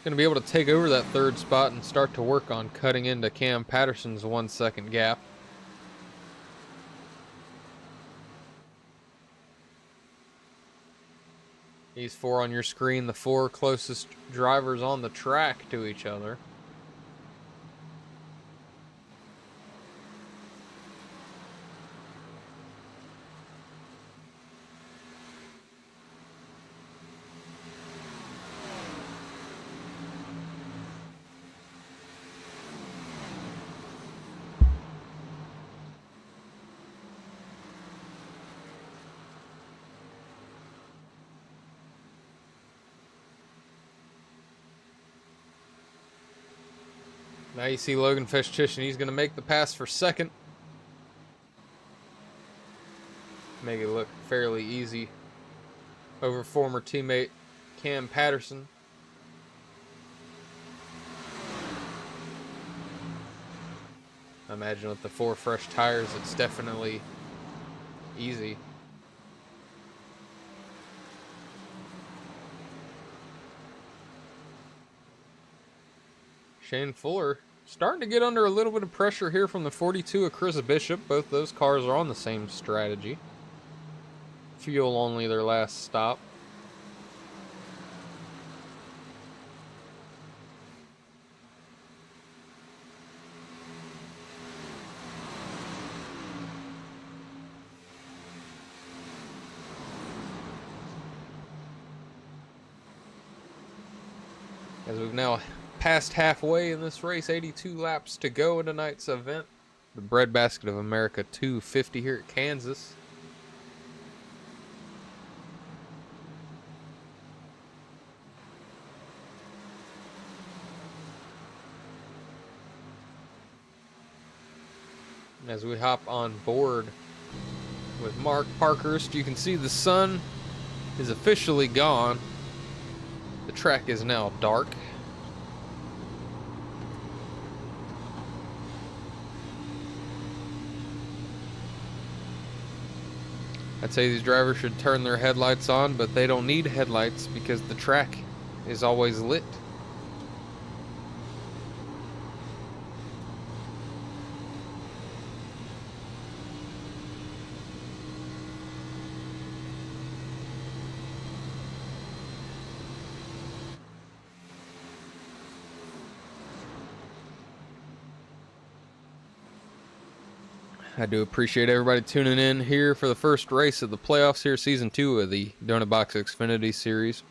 Speaker 1: Going to be able to take over that 3rd spot and start to work on cutting into Cam Patterson's 1 second gap. These 4 on your screen, the 4 closest drivers on the track to each other. Now you see Logan Festchishin. He's going to make the pass for 2nd. Make it look fairly easy over former teammate Cam Patterson. I imagine with the 4 fresh tires, it's definitely easy. Shane Fuller starting to get under a little bit of pressure here from the 42 of Chris Bishop. Both those cars are on the same strategy. Fuel only their last stop. As we've now past halfway in this race, 82 laps to go in tonight's event. The Breadbasket of America 250 here at Kansas. As we hop on board with Mark Parkhurst, you can see the sun is officially gone. The track is now dark. I'd say these drivers should turn their headlights on, but they don't need headlights because the track is always lit. I do appreciate everybody tuning in here for the first race of the playoffs here, Season 2 of the Donut Box Xfinity Series.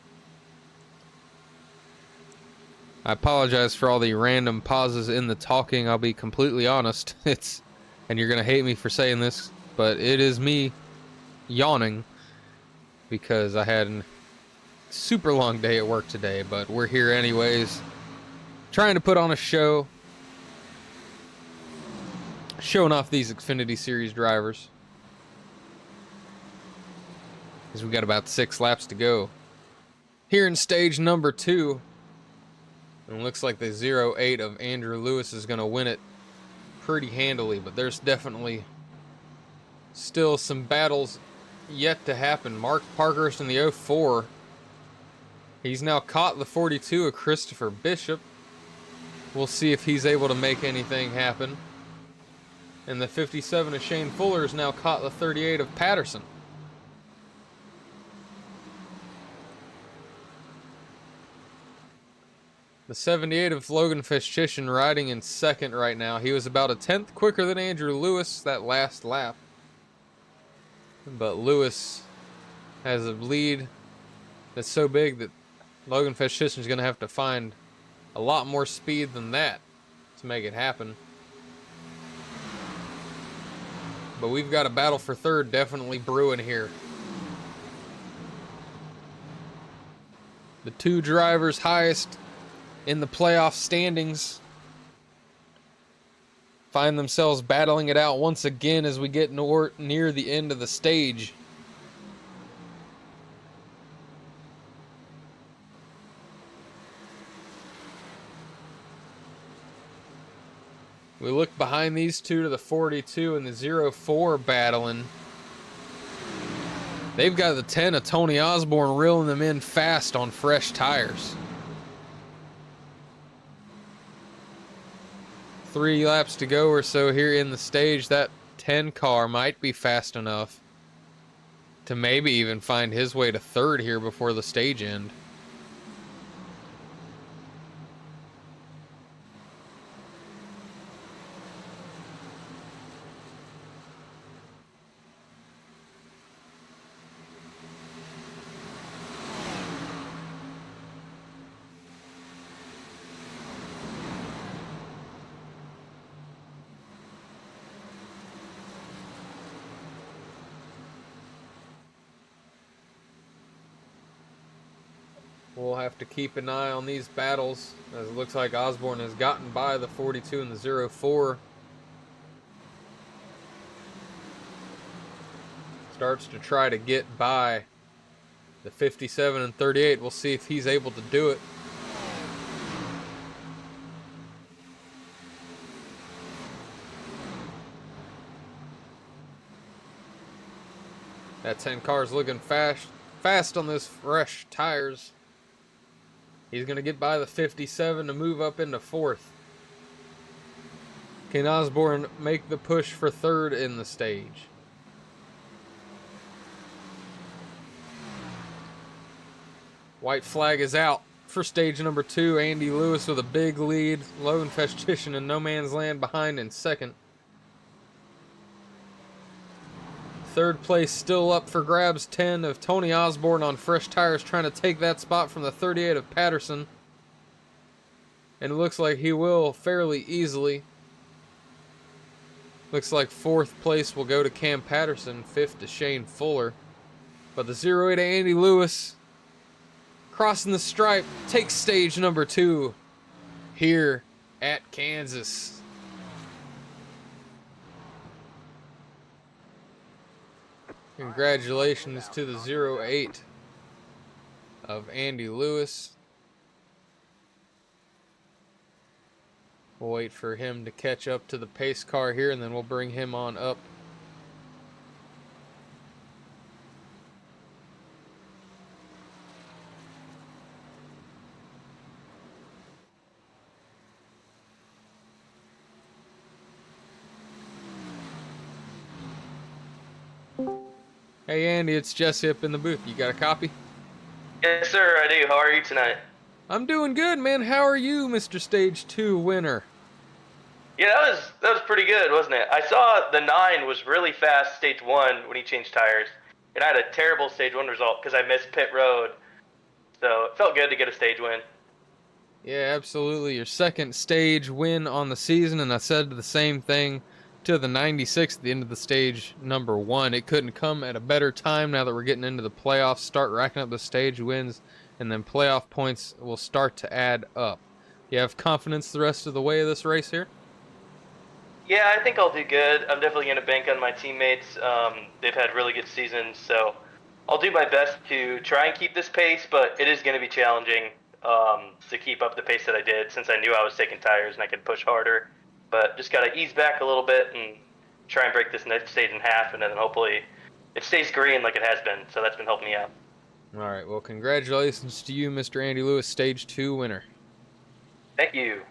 Speaker 1: I apologize for all the random pauses in the talking. I'll be completely honest. And you're going to hate me for saying this, but it is me yawning because I had a super long day at work today, but we're here anyways, trying to put on a show. Showing off these Xfinity Series drivers. Because we got about 6 laps to go. here in stage number 2. And it looks like the 08 of Andrew Lewis is going to win it pretty handily, but there's definitely still some battles yet to happen. Mark Parkhurst in the 04. He's now caught the 42 of Christopher Bishop. We'll see if he's able to make anything happen. And the 57 of Shane Fuller has now caught the 38 of Patterson. The 78 of Logan Festchishin riding in second right now. He was about a 10th quicker than Andrew Lewis that last lap. But Lewis has a lead that's so big that Logan Festchishin is going to have to find a lot more speed than that to make it happen. But we've got a battle for third definitely brewing here. The two drivers highest in the playoff standings find themselves battling it out once again as we get near the end of the stage. We look behind these two to the 42 and the 04 battling. They've got the 10 of Tony Osborne reeling them in fast on fresh tires. 3 laps to go or so here in the stage. That 10 car might be fast enough to maybe even find his way to third here before the stage end. We'll have to keep an eye on these battles, as it looks like Osborne has gotten by the 42 and the 04. Starts to try to get by the 57 and 38. We'll see if he's able to do it. That 10 car is looking fast on those fresh tires. He's going to get by the 57 to move up into fourth. Can Osborne make the push for third in the stage? White flag is out for stage number 2. Andy Lewis with a big lead. Logan Festchishin in no man's land behind in second. Third place still up for grabs. 10 of Tony Osborne on fresh tires trying to take that spot from the 38 of Patterson. And it looks like he will fairly easily. Looks like fourth place will go to Cam Patterson. Fifth to Shane Fuller. But the 08 of Andy Lewis crossing the stripe takes stage number 2 here at Kansas. Congratulations to the 08 of Andy Lewis. We'll wait for him to catch up to the pace car here, and then we'll bring him on up. Hey Andy, it's Jesse up in the booth. You got a copy?
Speaker 4: Yes, sir, I do. How are you tonight?
Speaker 1: I'm doing good, man. How are you, Mr. Stage 2 winner?
Speaker 4: Yeah, that was pretty good, wasn't it? I saw the 9 was really fast stage 1 when he changed tires, and I had a terrible stage 1 result because I missed pit road. So it felt good to get a stage win.
Speaker 1: Yeah, absolutely. Your second stage win on the season, and I said the same thing to the 96 at the end of the stage number 1. It couldn't come at a better time now that we're getting into the playoffs. Start racking up the stage wins, and then playoff points will start to add up. You have confidence the rest of the way of this race here?
Speaker 4: Yeah, I think I'll do good. I'm definitely going to bank on my teammates. They've had really good seasons, so I'll do my best to try and keep this pace, but it is going to be challenging to keep up the pace that I did since I knew I was taking tires and I could push harder. But just got to ease back a little bit and try and break this next stage in half, and then hopefully it stays green like it has been. So that's been helping me out.
Speaker 1: All right. Well, congratulations to you, Mr. Andy Lewis, Stage 2 winner.
Speaker 4: Thank you.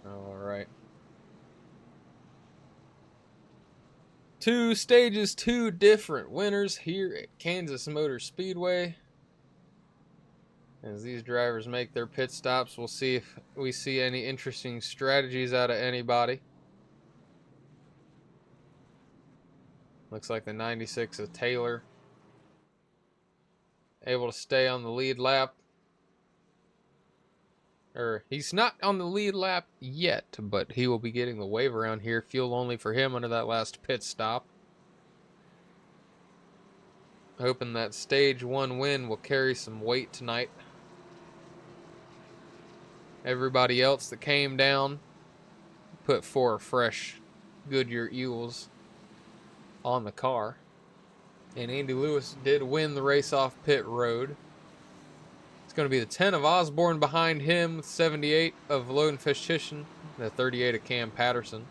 Speaker 1: All right. 2 stages, 2 different winners here at Kansas Motor Speedway. As these drivers make their pit stops, we'll see if we see any interesting strategies out of anybody. Looks like the 96 of Taylor able to stay on the lead lap. Or he's not on the lead lap yet, but he will be getting the wave around here. Fuel only for him under that last pit stop. Hoping that stage 1 win will carry some weight tonight. Everybody else that came down put 4 fresh Goodyear Ewells on the car. And Andy Lewis did win the race off pit road. It's going to be the 10 of Osborne behind him, with 78 of Logan Festischen, the 38 of Cam Patterson.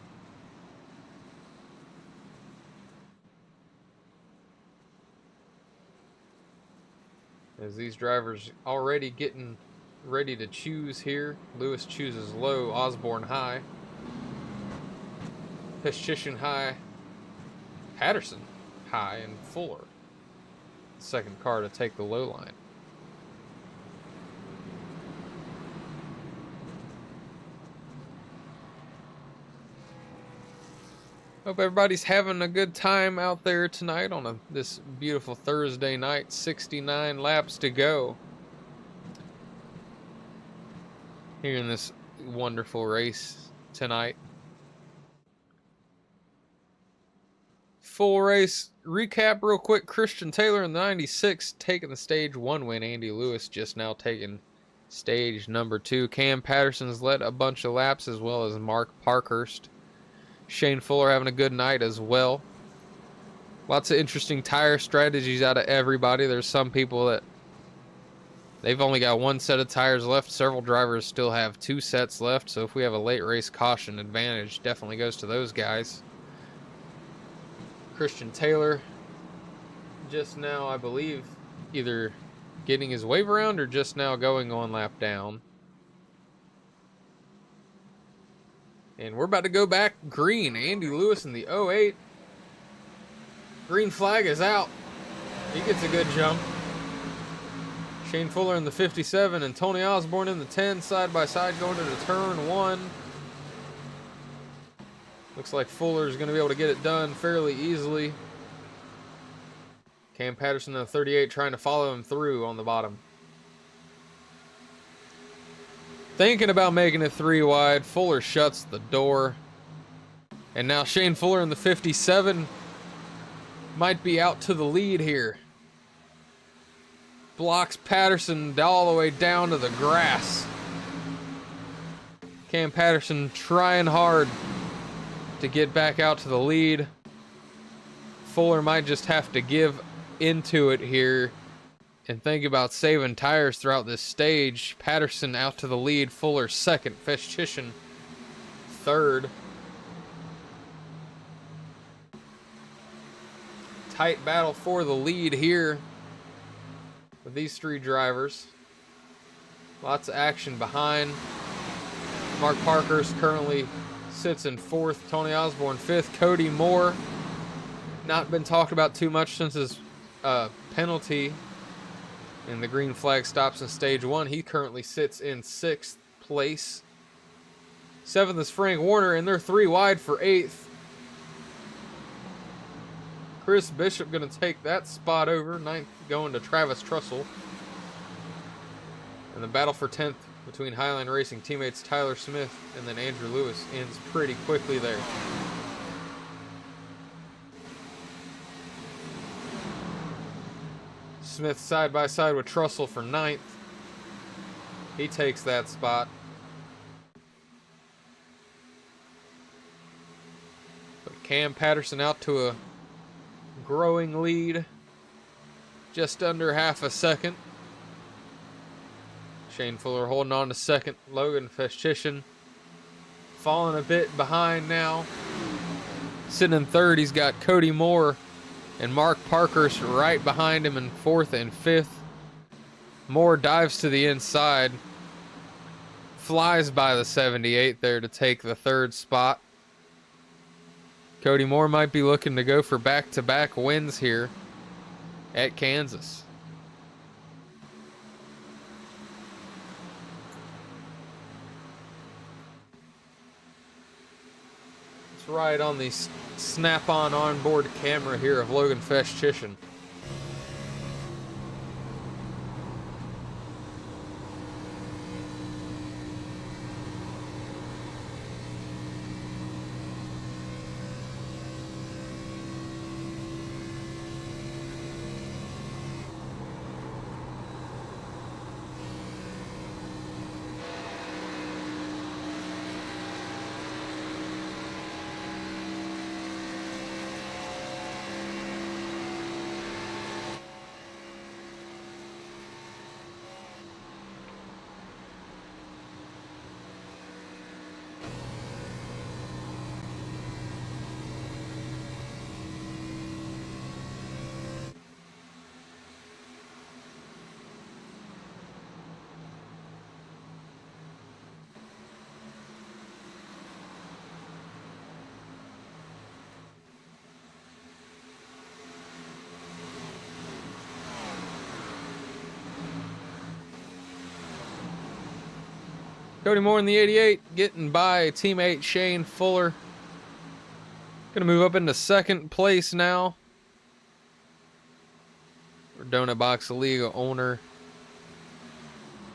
Speaker 1: As these drivers already getting ready to choose here. Lewis chooses low, Osborne high. Festischen high. Patterson high, and Fuller, second car to take the low line. Hope everybody's having a good time out there tonight on this beautiful Thursday night. 69 laps to go here in this wonderful race tonight. Full race recap real quick. Christian Taylor in the 96 taking the stage 1 win. Andy Lewis just now taking stage number 2. Cam Patterson's led a bunch of laps, as well as Mark Parkhurst. Shane Fuller having a good night as well. Lots of interesting tire strategies out of everybody. There's some people that they've only got 1 set of tires left. Several drivers still have 2 sets left. So if we have a late race caution advantage, definitely goes to those guys. Christian Taylor just now, I believe, either getting his wave around or just now going 1 lap down. And we're about to go back green. Andy Lewis in the 08. Green flag is out. He gets a good jump. Shane Fuller in the 57 and Tony Osborne in the 10, side by side going to the turn 1. Looks like Fuller's going to be able to get it done fairly easily. Cam Patterson in the 38 trying to follow him through on the bottom. Thinking about making it 3 wide. Fuller shuts the door. And now Shane Fuller in the 57 might be out to the lead here. Blocks Patterson all the way down to the grass. Cam Patterson trying hard to get back out to the lead. Fuller might just have to give into it here and think about saving tires throughout this stage. Patterson out to the lead. Fuller second. Festischen third. Tight battle for the lead here with these 3 drivers. Lots of action behind. Mark Parkhurst currently sits in 4th. Tony Osborne 5th. Cody Moore, not been talked about too much since his penalty and the green flag stops in stage 1. He currently sits in 6th place. 7th is Frank Warner, and they're 3 wide for 8th. Chris Bishop going to take that spot over. 9th going to Travis Trussell. And the battle for 10th between Highline Racing teammates Tyler Smith and then Andrew Lewis ends pretty quickly there. Smith side by side with Trussell for 9th. He takes that spot. But Cam Patterson out to a growing lead. Just under half a second. Shane Fuller holding on to second. Logan Festitian falling a bit behind now. Sitting in third, he's got Cody Moore and Mark Parkhurst right behind him in fourth and fifth. Moore dives to the inside. Flies by the 78 there to take the third spot. Cody Moore might be looking to go for back-to-back wins here at Kansas. It's right on the snap-on onboard camera here of Logan Festitian. Cody Moore in the 88, getting by teammate Shane Fuller. Gonna move up into second place now. For Donut Box League owner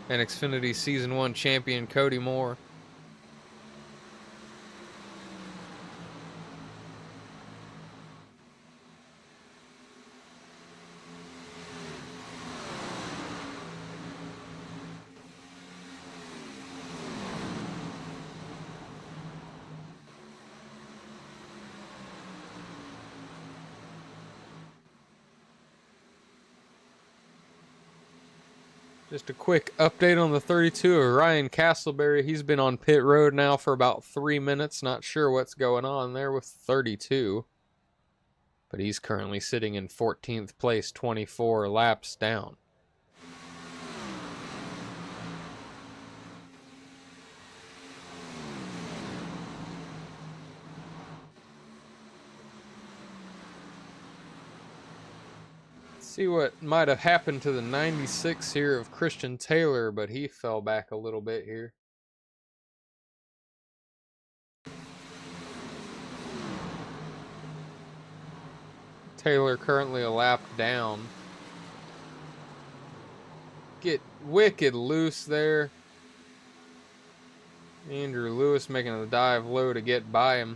Speaker 1: and Xfinity Season 1 champion Cody Moore. Just a quick update on the 32 of Ryan Castleberry. He's been on pit road now for about 3 minutes. Not sure what's going on there with 32. But he's currently sitting in 14th place, 24 laps down. See what might have happened to the 96 here of Christian Taylor, but he fell back a little bit here. Taylor currently a lap down. Get wicked loose there. Andrew Lewis making a dive low to get by him.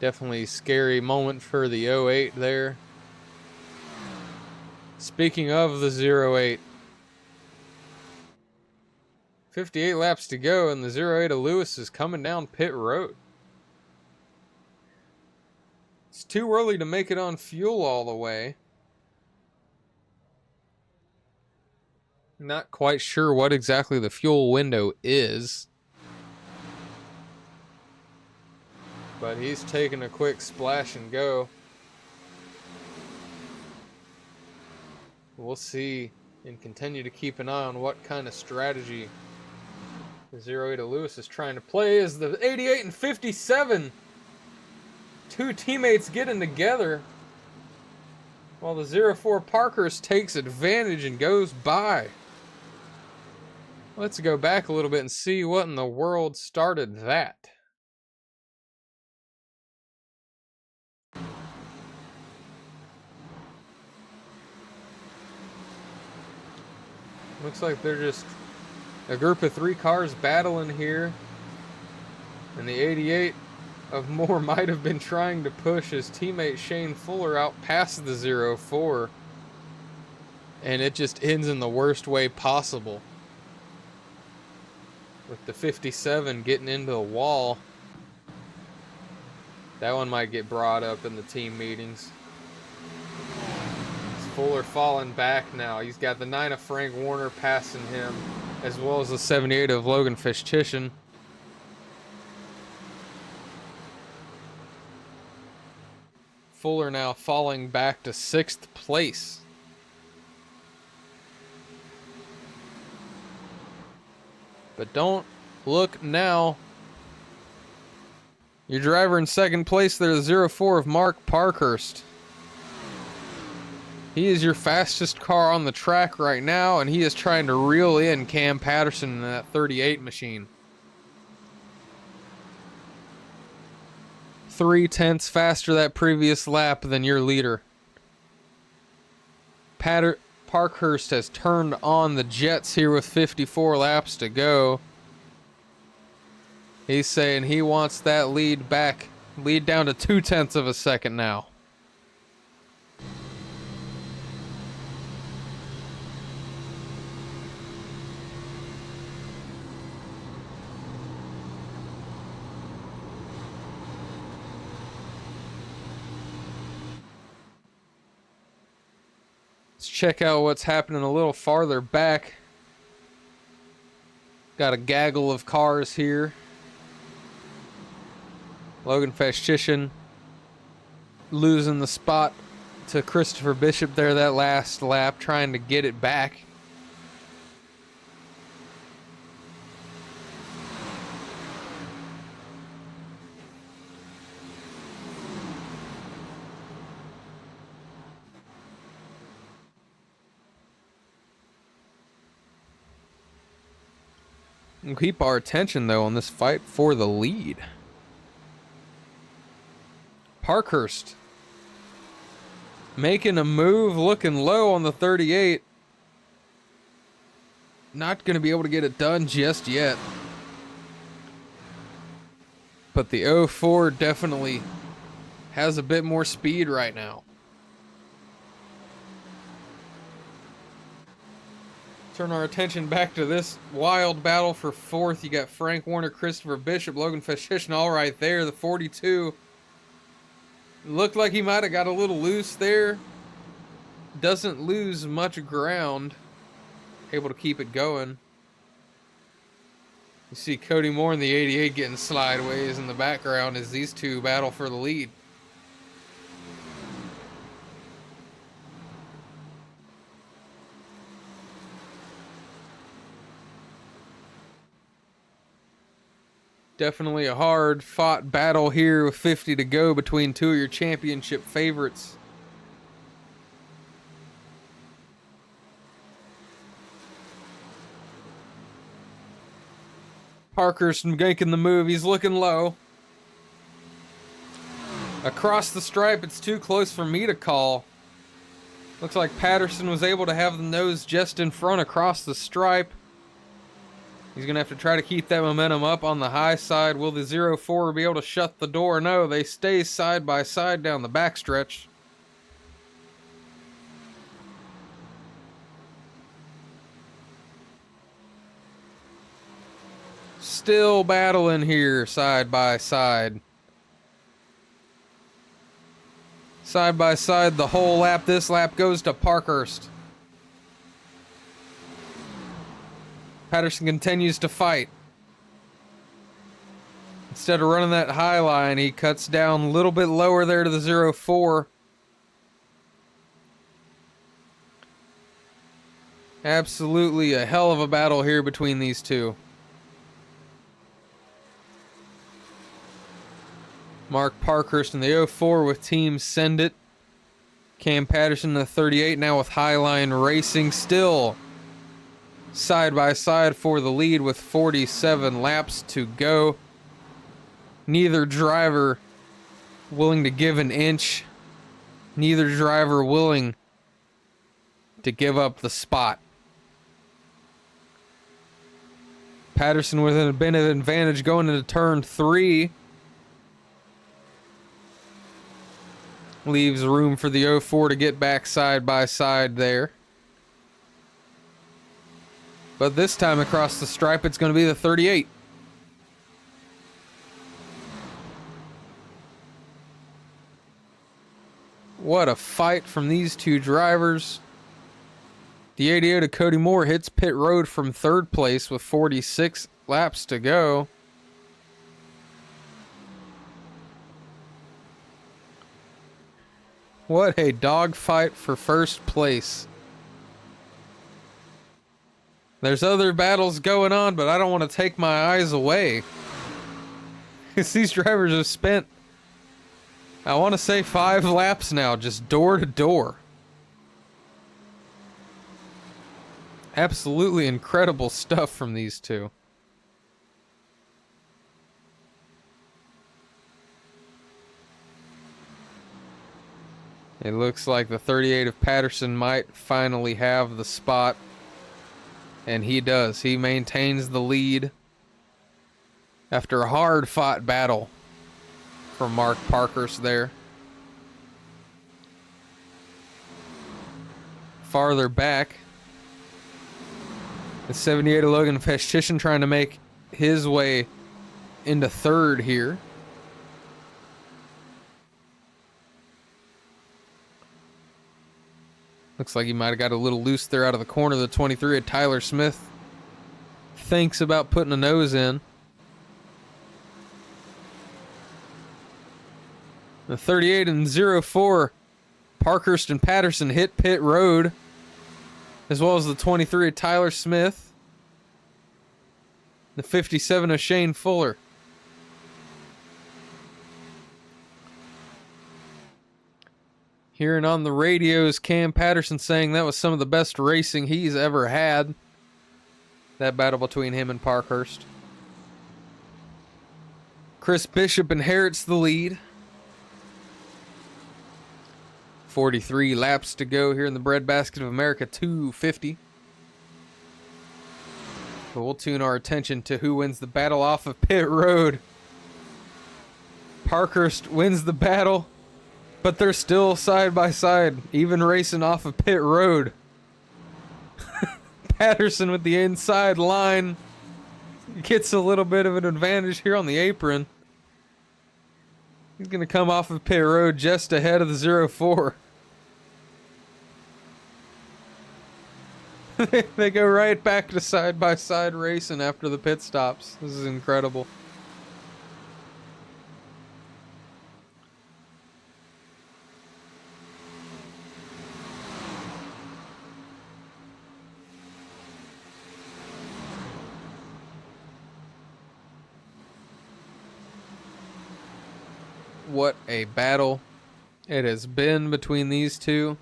Speaker 1: Definitely a scary moment for the 08 there. Speaking of the 08, 58 laps to go, and the 08 of Lewis is coming down pit road. It's too early to make it on fuel all the way. Not quite sure what exactly the fuel window is. But he's taking a quick splash and go. We'll see and continue to keep an eye on what kind of strategy the 08 of Lewis is trying to play as the 88 and 57. Two teammates getting together while the 04 Parkhurst takes advantage and goes by. Let's go back a little bit and see what in the world started that. Looks like they're just a group of 3 cars battling here. And the 88 of Moore might have been trying to push his teammate Shane Fuller out past the 04. And it just ends in the worst way possible. With the 57 getting into the wall. That one might get brought up in the team meetings. Fuller falling back now. He's got the 9 of Frank Warner passing him, as well as the 78 of Logan Fishchishin. Fuller now falling back to 6th place. But don't look now. Your driver in 2nd place there, the 04 of Mark Parkhurst. He is your fastest car on the track right now, and he is trying to reel in Cam Patterson in that 38 machine. 0.3 faster that previous lap than your leader. Parkhurst has turned on the jets here with 54 laps to go. He's saying he wants that lead back, lead down to 0.2 of a second now. Let's check out what's happening a little farther back. Got a gaggle of cars here. Logan Fishchishin losing the spot to Christopher Bishop there that last lap, trying to get it back. We'll keep our attention, though, on this fight for the lead. Parkhurst making a move, looking low on the 38. Not going to be able to get it done just yet. But the 04 definitely has a bit more speed right now. Turn our attention back to this wild battle for 4th. You got Frank Warner, Christopher Bishop, Logan Fishchishin all right there. The 42 looked like he might have got a little loose there. Doesn't lose much ground. Able to keep it going. You see Cody Moore in the 88 getting slideways in the background as these two battle for the lead. Definitely a hard fought battle here with 50 to go between two of your championship favorites. Parker's making the move. He's looking low. Across the stripe, it's too close for me to call. Looks like Patterson was able to have the nose just in front across the stripe. He's going to have to try to keep that momentum up on the high side. Will the 04 be able to shut the door? No, they stay side by side down the backstretch. Still battling here side by side. Side by side the whole lap. This lap goes to Parkhurst. Patterson continues to fight. Instead of running that high line, he cuts down a little bit lower there to the 04. Absolutely a hell of a battle here between these two. Mark Parkhurst in the 04 with Team Send It. Cam Patterson in the 38 now with Highline Racing. Still side by side for the lead with 47 laps to go. Neither driver willing to give an inch. Neither driver willing to give up the spot. Patterson with a bit of advantage going into turn 3. Leaves room for the 04 to get back side by side there. But this time across the stripe, it's going to be the 38. What what a fight from these two drivers. The 88 of Cody Moore hits pit road from third place with 46 laps to go. What a dogfight for first place. There's other battles going on, but I don't want to take my eyes away. Because these drivers have spent, I want to say 5 laps now, just door to door. Absolutely incredible stuff from these two. It looks like the 38 of Patterson might finally have the spot. And he does. He maintains the lead after a hard-fought battle from Mark Parkhurst there. Farther back, the 78 of Logan Festitian trying to make his way into third here. Looks like he might have got a little loose there out of the corner. The 23 of Tyler Smith thinks about putting a nose in. The 38 and 04, Parkhurst and Patterson hit pit road, as well as the 23 of Tyler Smith. The 57 of Shane Fuller. Hearing on the radios, Cam Patterson saying that was some of the best racing he's ever had. That battle between him and Parkhurst. Chris Bishop inherits the lead. 43 laps to go here in the Breadbasket of America 250. But we'll tune our attention to who wins the battle off of pit road. Parkhurst wins the battle, but they're still side by side, even racing off of pit road. Patterson with the inside line gets a little bit of an advantage here on the apron. He's going to come off of pit road just ahead of the 04. They go right back to side-by-side racing after the pit stops. This is incredible. What a battle it has been between these two.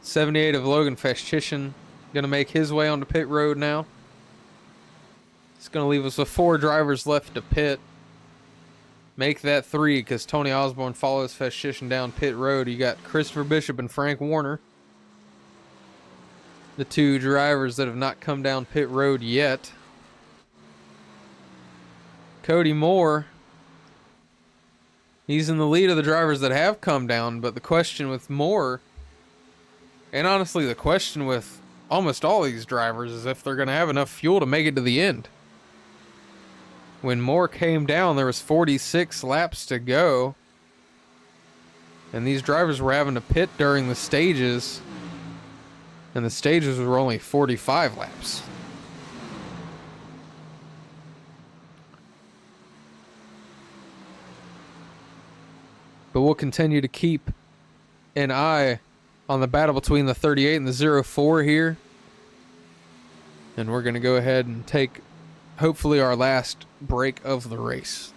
Speaker 1: 78 of Logan Festitian going to make his way onto pit road now. It's going to leave us with 4 drivers left to pit. Make that 3 because Tony Osborne follows Festitian down pit road. You got Christopher Bishop and Frank Warner, the 2 drivers that have not come down pit road yet. Cody Moore, he's in the lead of the drivers that have come down, but the question with Moore, and honestly the question with almost all these drivers, is if they're going to have enough fuel to make it to the end. When Moore came down, there was 46 laps to go, and these drivers were having to pit during the stages, and the stages were only 45 laps. But we'll continue to keep an eye on the battle between the 38 and the 04 here. And we're going to go ahead and take, hopefully, our last break of the race.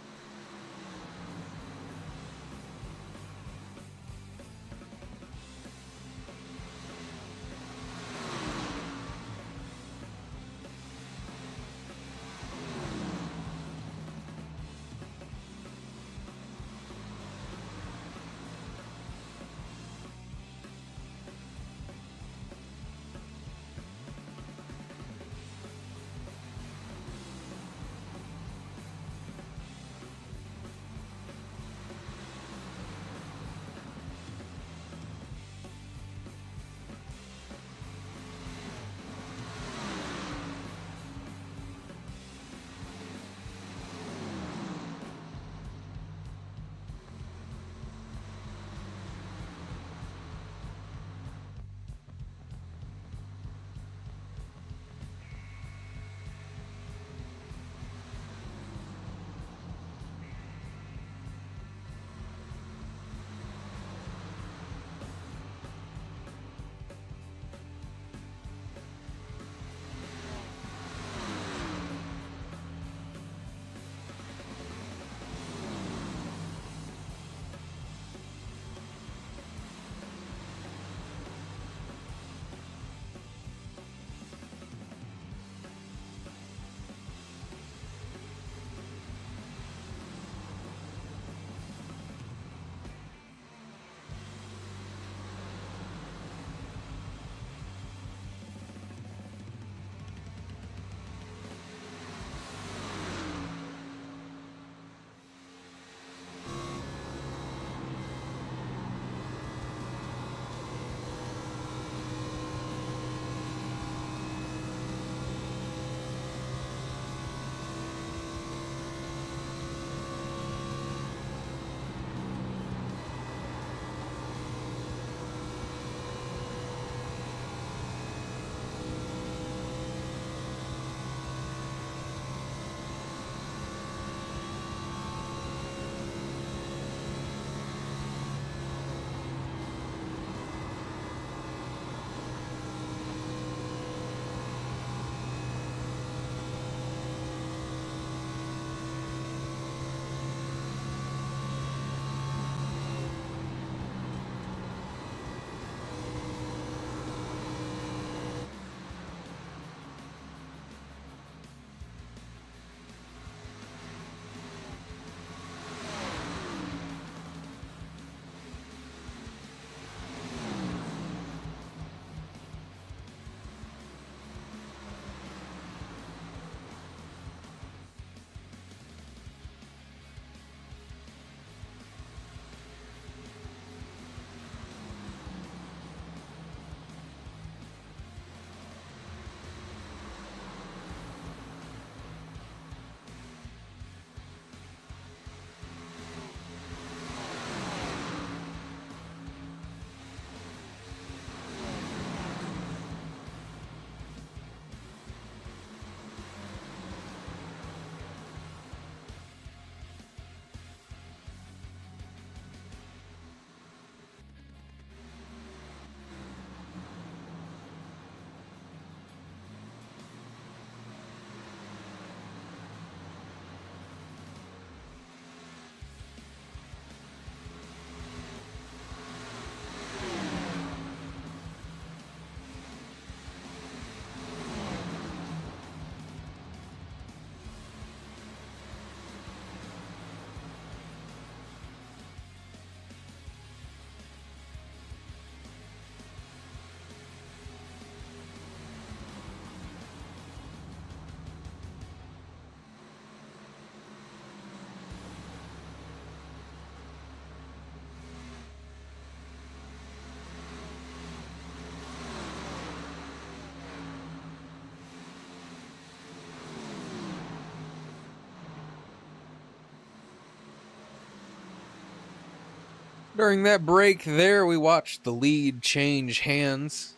Speaker 1: During that break there, we watched the lead change hands.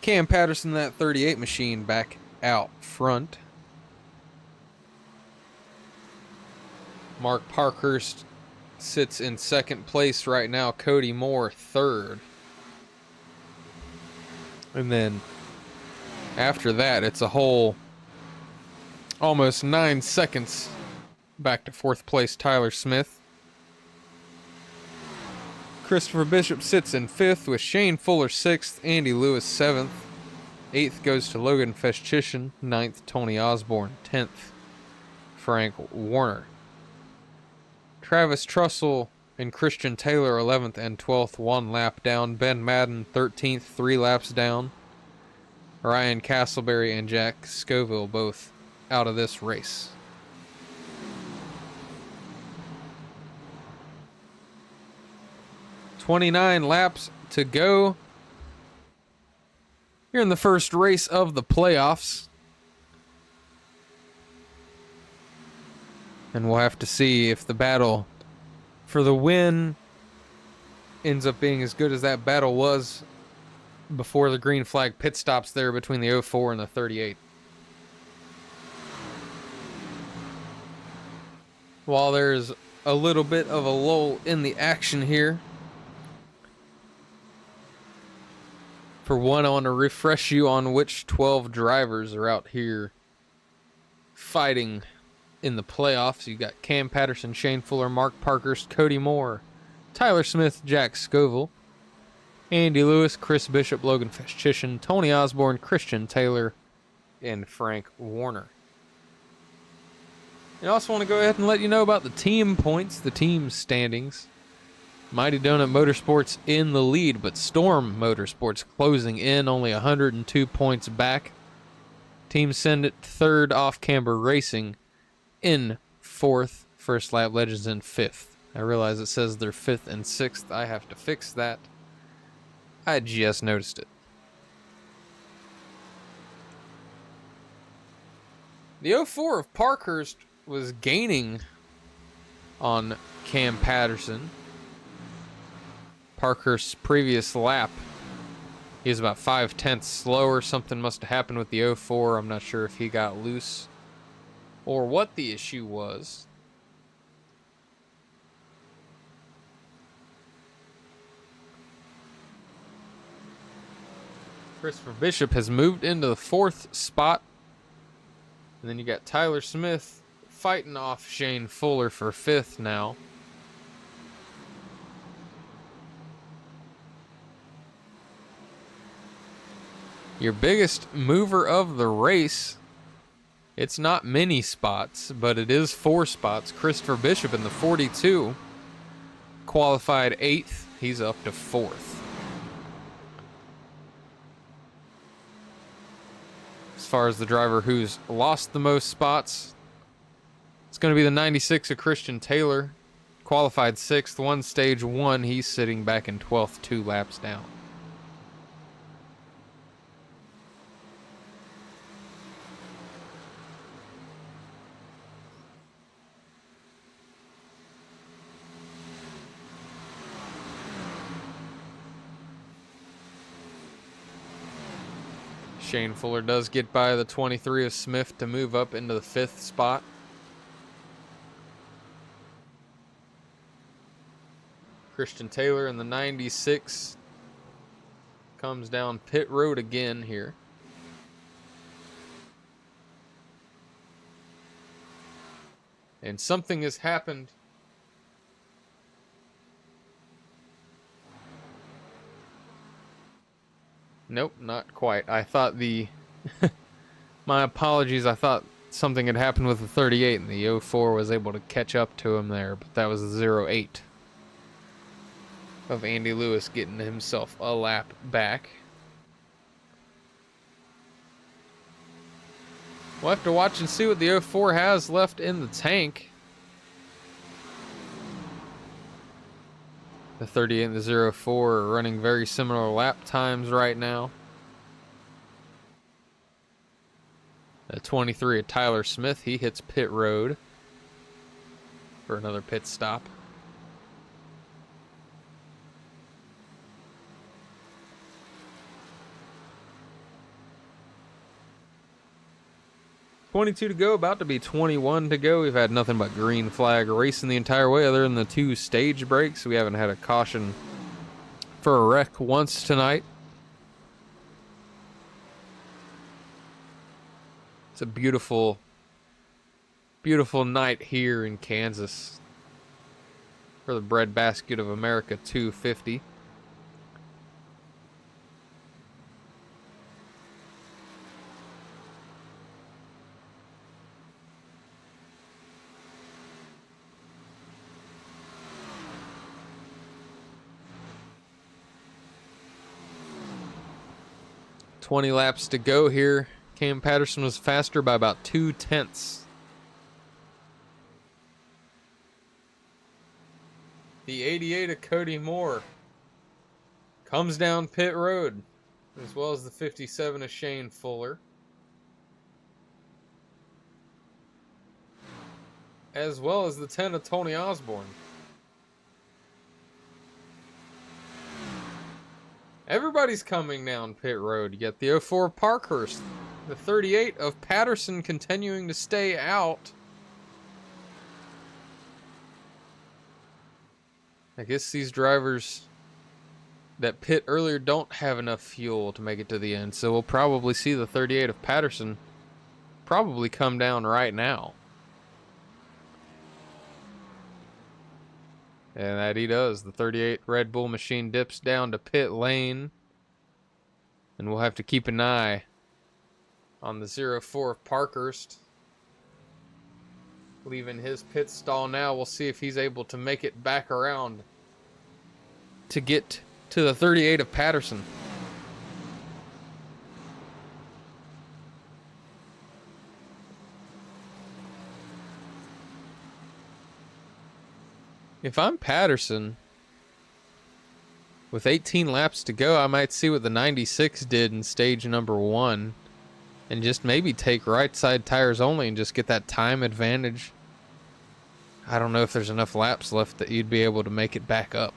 Speaker 1: Cam Patterson, that 38 machine, back out front. Mark Parkhurst sits in second place right now. Cody Moore third. And then after that, it's a whole almost 9 seconds back to fourth place Tyler Smith. Christopher Bishop sits in fifth with Shane Fuller sixth, Andy Lewis seventh. Eighth goes to Logan Feschischen. Ninth, Tony Osborne. 10th, Frank Warner. Travis Trussell and Christian Taylor 11th and 12th, 1 lap down. Ben Madden 13th, 3 laps down. Ryan Castleberry and Jack Scoville both out of this race. "29 laps to go here in the first race of the playoffs. And we'll have to see if the battle for the win ends up being as good as that battle was before the green flag pit stops there between the 04 and the 38. While there's a little bit of a lull in the action here, for one, I want to refresh you on which 12 drivers are out here fighting in the playoffs. You got Cam Patterson, Shane Fuller, Mark Parkhurst, Cody Moore, Tyler Smith, Jack Scoville, Andy Lewis, Chris Bishop, Logan Feschischen, Tony Osborne, Christian Taylor, and Frank Warner. I also want to go ahead and let you know about the team points, the team standings. Mighty Donut Motorsports in the lead, but Storm Motorsports closing in, only 102 points back. Team Send It third, Off Camber Racing in fourth, First Lap Legends in fifth. I realize it says they're fifth and sixth. I have to fix that. I just noticed it. The 04 of Parkhurst was gaining on Cam Patterson. Parkhurst's previous lap, he was about 5/10 slower. Something must have happened with the 04. I'm not sure if he got loose or what the issue was. Christopher Bishop has moved into the fourth spot. And then you got Tyler Smith fighting off Shane Fuller for fifth now. Your biggest mover of the race, it's not many spots, but it is 4 spots. Christopher Bishop in the 42 qualified 8th. He's up to 4th. As far as the driver who's lost the most spots, it's going to be the 96 of Christian Taylor. Qualified 6th, won stage 1. He's sitting back in 12th, 2 laps down. Shane Fuller does get by the 23 of Smith to move up into the 5th spot. Christian Taylor in the 96 comes down pit road again here. And something has happened. Nope, not quite. I thought my apologies, I thought something had happened with the 38 and the 04 was able to catch up to him there, but that was the 08 of Andy Lewis getting himself a lap back. We'll have to watch and see what the 04 has left in the tank. The 38 and the 04 are running very similar lap times right now. The 23 of Tyler Smith, he hits pit road for another pit stop. 22 to go, about to be 21 to go. We've had nothing but green flag racing the entire way other than the 2 stage breaks. We haven't had a caution for a wreck once tonight. It's a beautiful, beautiful night here in Kansas for the Breadbasket of America 250. "20 laps to go here. Cam Patterson was faster by about 2/10. The 88 of Cody Moore comes down pit road, as well as the 57 of Shane Fuller, as well as the 10 of Tony Osborne. Everybody's coming down pit road. You got the 04 of Parkhurst, the 38 of Patterson continuing to stay out. I guess these drivers that pit earlier don't have enough fuel to make it to the end, so we'll probably see the 38 of Patterson probably come down right now. And that he does. The 38 Red Bull machine dips down to pit lane. And we'll have to keep an eye on the 04 of Parkhurst, leaving his pit stall now. We'll see if he's able to make it back around to get to the 38 of Patterson. If I'm Patterson, with 18 laps to go, I might see what the 96 did in stage number 1 and just maybe take right side tires only and just get that time advantage. I don't know if there's enough laps left that you'd be able to make it back up.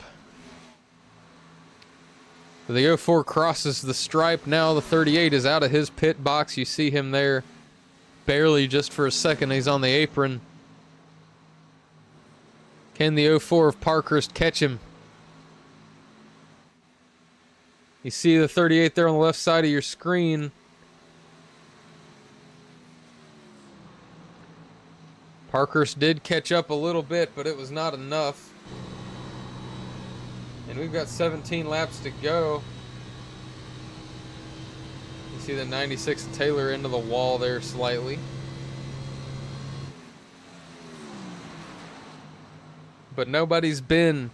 Speaker 1: The 04 crosses the stripe now. The 38 is out of his pit box. You see him there barely just for a second. He's on the apron. Can the 04 of Parkhurst catch him? You see the 38 there on the left side of your screen. Parkhurst did catch up a little bit, but it was not enough. And we've got 17 laps to go. You see the 96 Taylor into the wall there slightly. But nobody's been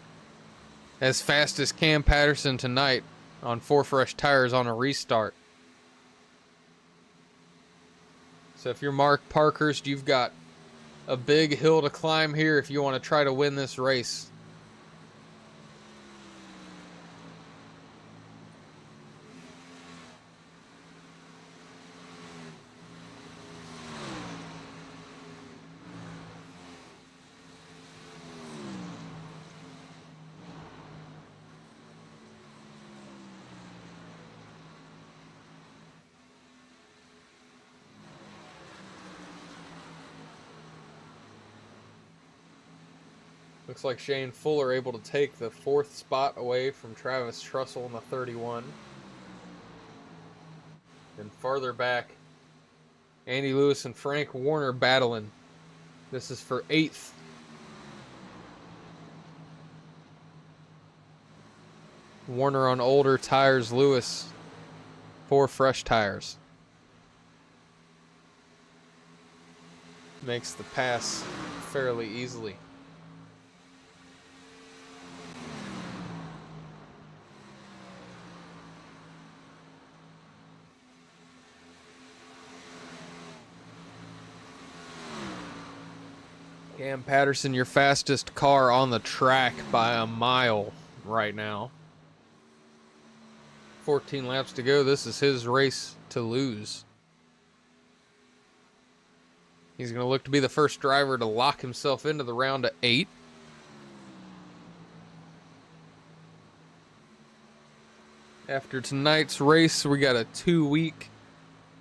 Speaker 1: as fast as Cam Patterson tonight on 4 fresh tires on a restart. So if you're Mark Parkhurst, you've got a big hill to climb here if you want to try to win this race. Looks like Shane Fuller able to take the 4th spot away from Travis Trussell in the 31. And farther back, Andy Lewis and Frank Warner battling. This is for 8th. Warner on older tires, Lewis 4 fresh tires. Makes the pass fairly easily. Cam Patterson, your fastest car on the track by a mile right now. 14 laps to go. This is his race to lose. He's going to look to be the first driver to lock himself into the round of 8. After tonight's race, we got a 2-week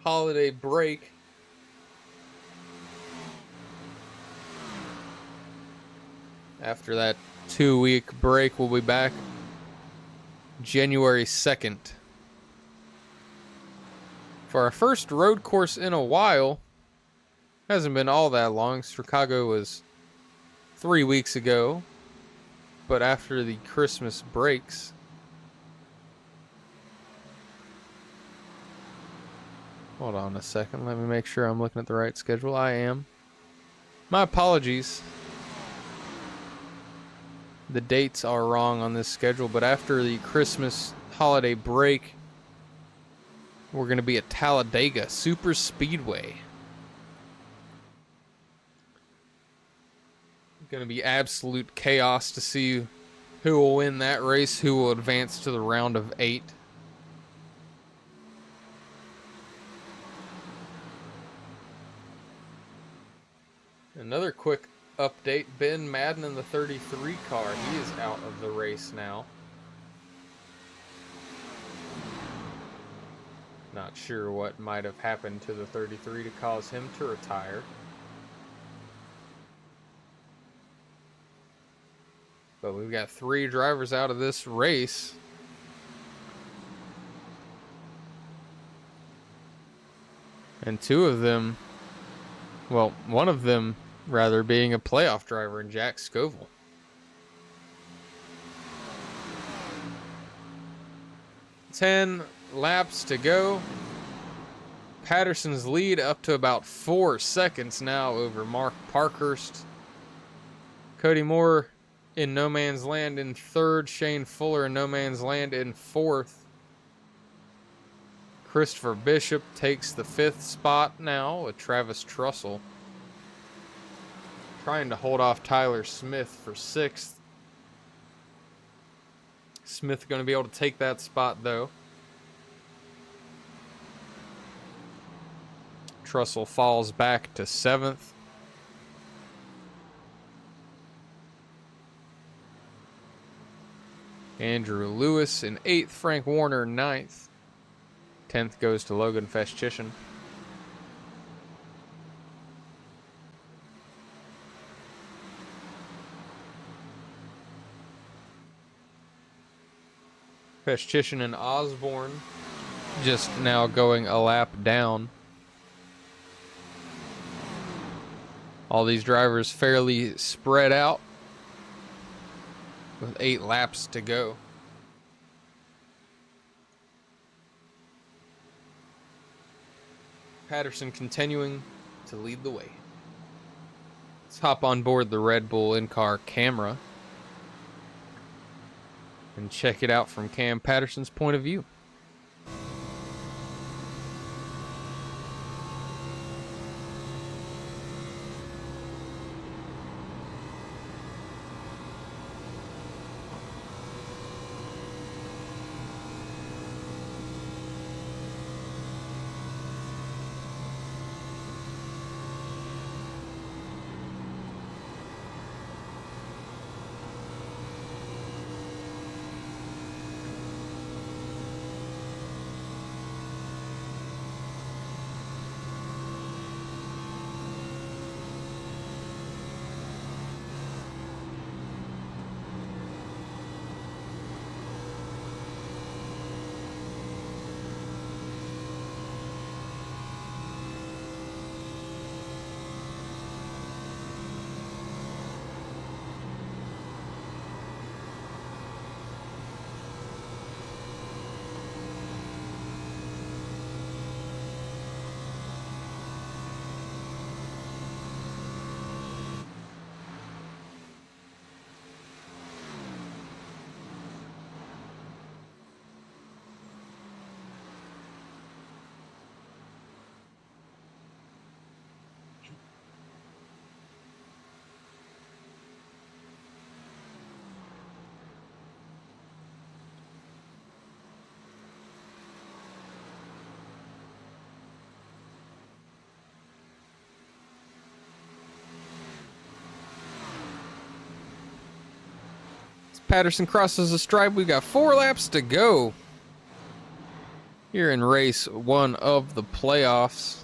Speaker 1: holiday break. After that 2-week break, we'll be back January 2nd for our first road course in a while. Hasn't been all that long. Chicago was 3 weeks ago, but after the Christmas breaks. Hold on a second. Let me make sure I'm looking at the right schedule. I am. My apologies. The dates are wrong on this schedule, but after the Christmas holiday break, we're going to be at Talladega Super Speedway. Going to be absolute chaos to see who will win that race, who will advance to the round of 8. Another quick update, Ben Madden in the 33 car. He is out of the race now. Not sure what might have happened to the 33 to cause him to retire. But we've got 3 drivers out of this race. And 2 of them, well, one of them rather being a playoff driver in Jack Scoville. Ten laps to go. Patterson's lead up to about 4 seconds now over Mark Parkhurst. Cody Moore in no man's land in 3rd. Shane Fuller in no man's land in 4th. Christopher Bishop takes the 5th spot now with Travis Trussell trying to hold off Tyler Smith for 6th. Smith going to be able to take that spot though. Trussell falls back to 7th. Andrew Lewis in 8th. Frank Warner 9th. 10th goes to Logan Festchishin. Festchishin and Osborne just now going a lap down. All these drivers fairly spread out with 8 laps to go. Patterson continuing to lead the way. Let's hop on board the Red Bull in-car camera and check it out from Cam Patterson's point of view. Patterson crosses the stripe. We've got 4 laps to go here in race 1 of the playoffs.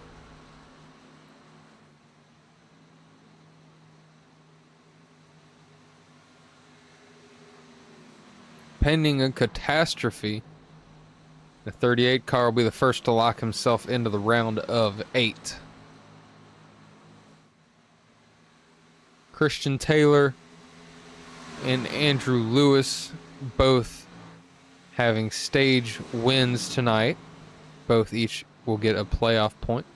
Speaker 1: pending a catastrophe. The 38 car will be the first to lock himself into the round of 8. Christian Taylor and Andrew Lewis both having stage wins tonight. Both each will get a playoff point.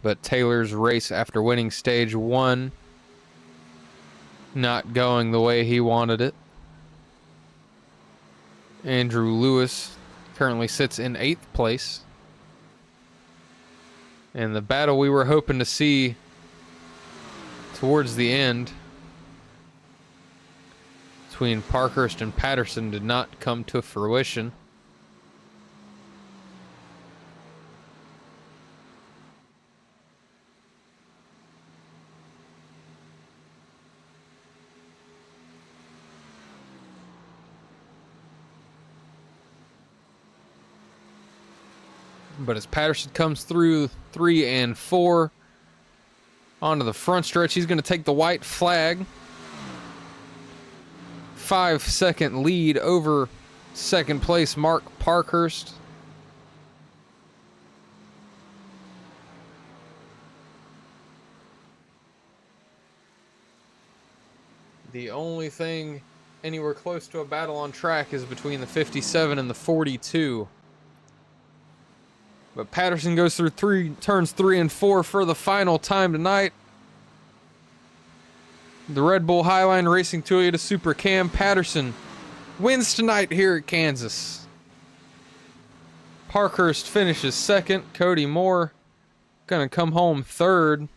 Speaker 1: But Taylor's race after winning stage 1 not going the way he wanted it. Andrew Lewis currently sits in 8th place. And the battle we were hoping to see towards the end between Parkhurst and Patterson did not come to fruition. But as Patterson comes through 3 and 4 onto the front stretch, he's going to take the white flag. 5-second lead over second place Mark Parkhurst. The only thing anywhere close to a battle on track is between the 57 and the 42. But Patterson goes through turns 3 and 4 for the final time tonight. The Red Bull Highline Racing Toyota Super Cam Patterson wins tonight here at Kansas. Parkhurst finishes 2nd. Cody Moore gonna come home 3rd.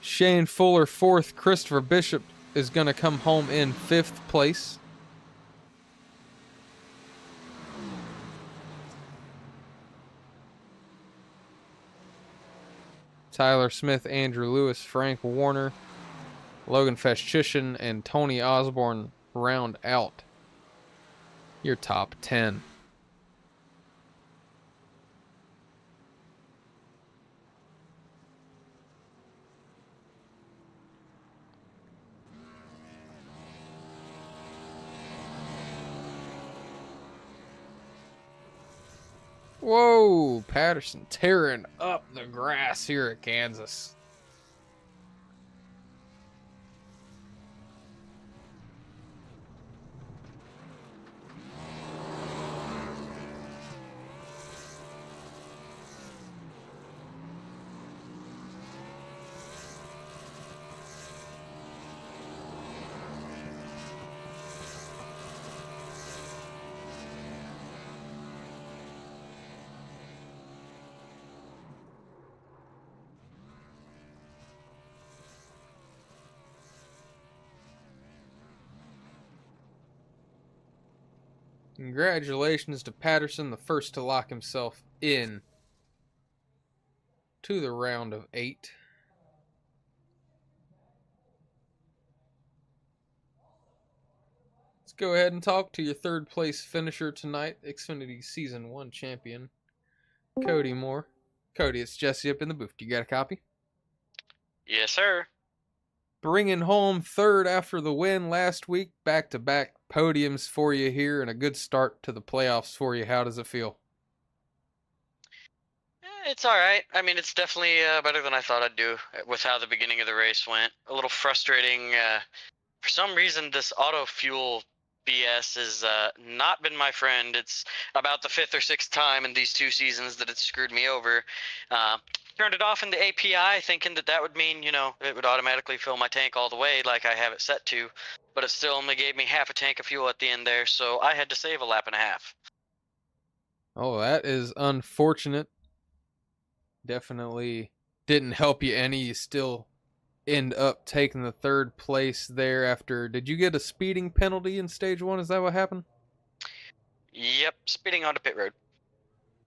Speaker 1: Shane Fuller 4th. Christopher Bishop is gonna come home in 5th place. Tyler Smith, Andrew Lewis, Frank Warner, Logan Feschishin, and Tony Osborne round out your top 10. Whoa, Patterson tearing up the grass here at Kansas. Congratulations to Patterson, the first to lock himself in to the round of 8. Let's go ahead and talk to your 3rd place finisher tonight, Xfinity Season 1 champion, Cody Moore. Cody, it's Jesse up in the booth. You got a copy?
Speaker 5: Yes, sir.
Speaker 1: Bringing home 3rd after the win last week. Back-to-back podiums for you here and a good start to the playoffs for you. How does it feel?
Speaker 5: It's all right. I mean, it's definitely better than I thought I'd do with how the beginning of the race went. A little frustrating. For some reason, this auto fuel BS has not been my friend. It's about the 5th or 6th time in these 2 seasons that it's screwed me over. Turned it off in the API thinking that would mean, it would automatically fill my tank all the way like I have it set to. But it still only gave me half a tank of fuel at the end there, so I had to save a lap and a half.
Speaker 1: Oh, that is unfortunate. Definitely didn't help you any. You still end up taking the 3rd place there after... Did you get a speeding penalty in stage 1? Is that what happened?
Speaker 5: Yep, speeding onto pit road.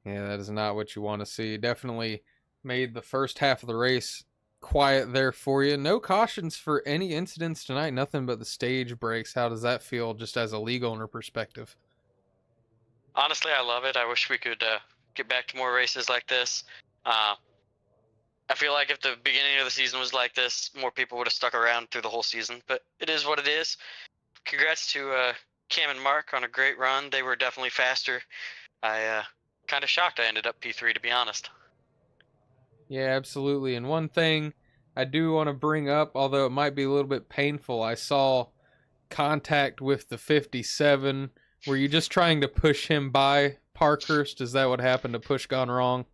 Speaker 1: Yeah, that is not what you want to see. Definitely made the first half of the race quiet there for you. No cautions for any incidents tonight. Nothing but the stage breaks. How does that feel just as a league owner perspective?
Speaker 5: Honestly, I love it. I wish we could get back to more races like this. I feel like if the beginning of the season was like this, more people would have stuck around through the whole season. But it is what it is. Congrats to Cam and Mark on a great run. They were definitely faster. I kind of shocked I ended up P3, to be honest.
Speaker 1: Yeah, absolutely. And one thing I do want to bring up, although it might be a little bit painful, I saw contact with the 57. Were you just trying to push him by Parkhurst? Is that what happened? To push gone wrong?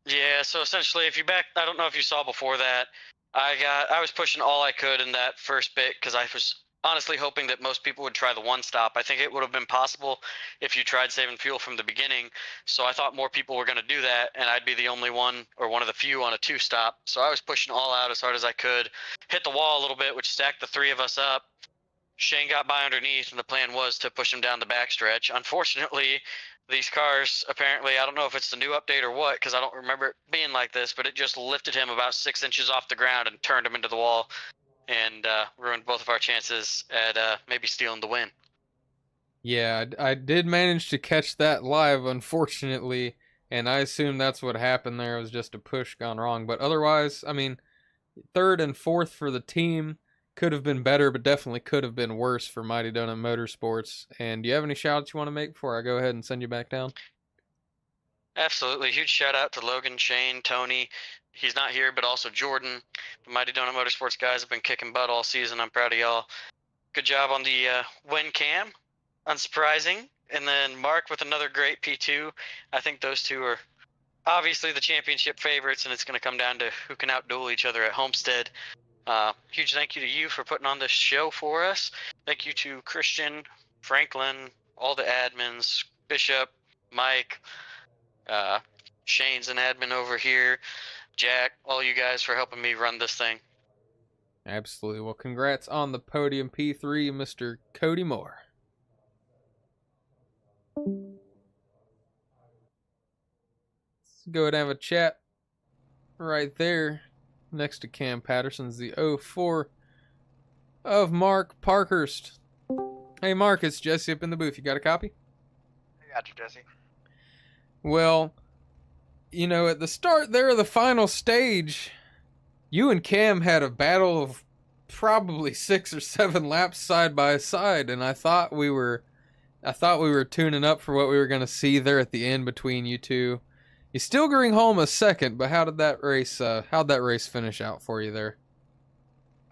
Speaker 5: Yeah, so essentially, I don't know if you saw before that, I was pushing all I could in that first bit because I was honestly hoping that most people would try the one stop. I think it would have been possible if you tried saving fuel from the beginning. So I thought more people were going to do that, and I'd be the only one or one of the few on a two stop. So I was pushing all out as hard as I could, hit the wall a little bit, which stacked the three of us up. Shane got by underneath, and the plan was to push him down the backstretch. Unfortunately, these cars, apparently, I don't know if it's the new update or what, because I don't remember it being like this, but it just lifted him about 6 inches off the ground and turned him into the wall, and ruined both of our chances at maybe stealing the win.
Speaker 1: Yeah, I did manage to catch that live, unfortunately, and I assume that's what happened there. It was just a push gone wrong. But otherwise, I mean, third and fourth for the team could have been better, but definitely could have been worse for Mighty Donut Motorsports. And do you have any shout-outs you want to make before I go ahead and send you back down?
Speaker 5: Absolutely. Huge shout out to Logan, Shane, Tony. He's not here, but also Jordan. The Mighty Donut Motorsports guys have been kicking butt all season. I'm proud of y'all. Good job on the win cam. Unsurprising. And then Mark with another great P2. I think those two are obviously the championship favorites, and it's going to come down to who can outduel each other at Homestead. Huge thank you to you for putting on this show for us. Thank you to Christian, Franklin, all the admins, Bishop, Mike, Shane's an admin over here, Jack, all you guys for helping me run this thing.
Speaker 1: Absolutely. Well, congrats on the podium, P3, Mr. Cody Moore. Let's go ahead and have a chat right there next to Cam Patterson's the 04 of Mark Parkhurst. Hey, Mark, it's Jesse up in the booth. You got a copy?
Speaker 3: I got you, Jesse.
Speaker 1: Well, you know, at the start there of the final stage, you and Cam had a battle of probably 6 or 7 laps side by side, and I thought we were tuning up for what we were going to see there at the end between you two. You still going home a second, but how'd that race finish out for you there?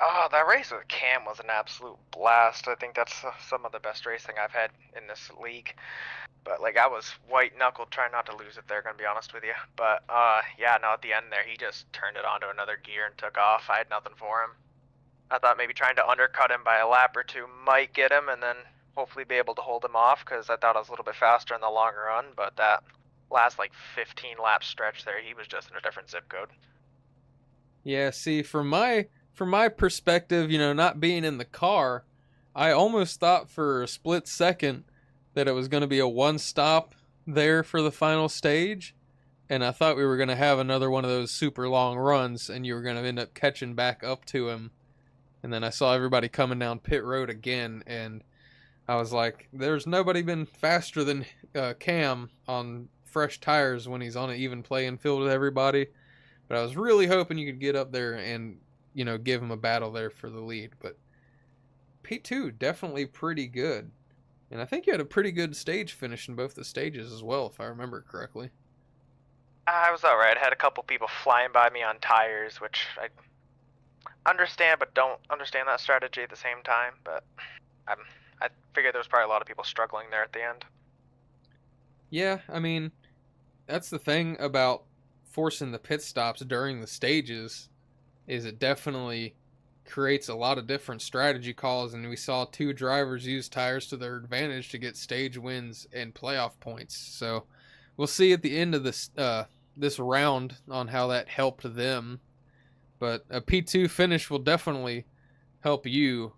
Speaker 6: Oh, that race with Cam was an absolute blast. I think that's some of the best racing I've had in this league. But, like, I was white-knuckled trying not to lose it there, gonna be honest with you. But, yeah, no, at the end there, he just turned it onto another gear and took off. I had nothing for him. I thought maybe trying to undercut him by a lap or two might get him and then hopefully be able to hold him off, because I thought I was a little bit faster in the long run. But that last, like, 15-lap stretch there, he was just in a different zip code.
Speaker 1: Yeah, see, from my perspective, you know, not being in the car, I almost thought for a split second that it was going to be a one stop there for the final stage, and I thought we were going to have another one of those super long runs and you were going to end up catching back up to him. And then I saw everybody coming down pit road again, and I was like, there's nobody been faster than Cam on fresh tires when he's on an even playing field with everybody. But I was really hoping you could get up there and, you know, give him a battle there for the lead. But P2, definitely pretty good. And I think you had a pretty good stage finish in both the stages as well, if I remember correctly.
Speaker 6: I was alright. I had a couple people flying by me on tires, which I understand but don't understand that strategy at the same time. But I figured there was probably a lot of people struggling there at the end.
Speaker 1: Yeah, I mean, that's the thing about forcing the pit stops during the stages, is it definitely creates a lot of different strategy calls, and we saw 2 drivers use tires to their advantage to get stage wins and playoff points. So we'll see at the end of this round on how that helped them. But a P2 finish will definitely help you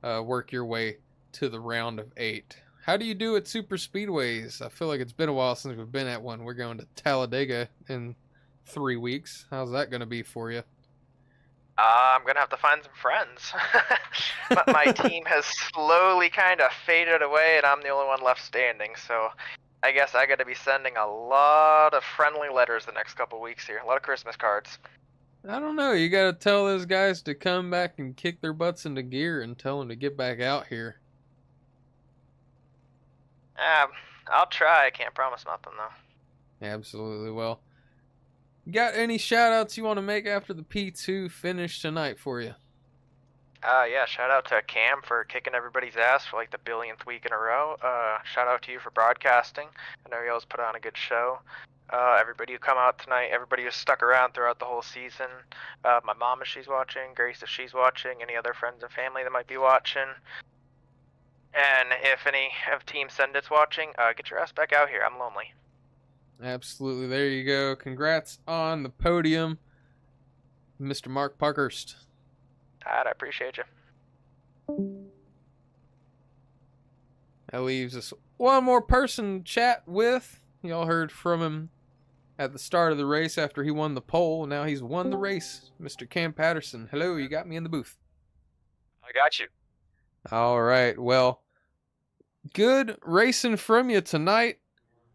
Speaker 1: work your way to the round of 8. How do you do at super speedways? I feel like it's been a while since we've been at one. We're going to Talladega in 3 weeks. How's that going to be for you?
Speaker 6: I'm going to have to find some friends. My team has slowly kind of faded away, and I'm the only one left standing. So I guess I got to be sending a lot of friendly letters the next couple weeks here. A lot of Christmas cards.
Speaker 1: I don't know. You got to tell those guys to come back and kick their butts into gear and tell them to get back out here.
Speaker 6: I'll try. I can't promise nothing though.
Speaker 1: Absolutely. Well, you got any shout outs you want to make after the P2 finish tonight for you?
Speaker 6: Yeah, shout out to Cam for kicking everybody's ass for like the billionth week in a row. Shout out to you for broadcasting. I know you always put on a good show. Everybody who come out tonight, everybody who stuck around throughout the whole season. My mom if she's watching, Grace if she's watching, any other friends and family that might be watching. And if any of Team Sendit's watching, get your ass back out here. I'm lonely.
Speaker 1: Absolutely. There you go. Congrats on the podium, Mr. Mark Parkhurst.
Speaker 6: Alright, I appreciate you.
Speaker 1: That leaves us one more person to chat with. Y'all heard from him at the start of the race after he won the pole. Now he's won the race. Mr. Cam Patterson. Hello, you got me in the booth.
Speaker 2: I got you.
Speaker 1: All right. Well, good racing from you tonight.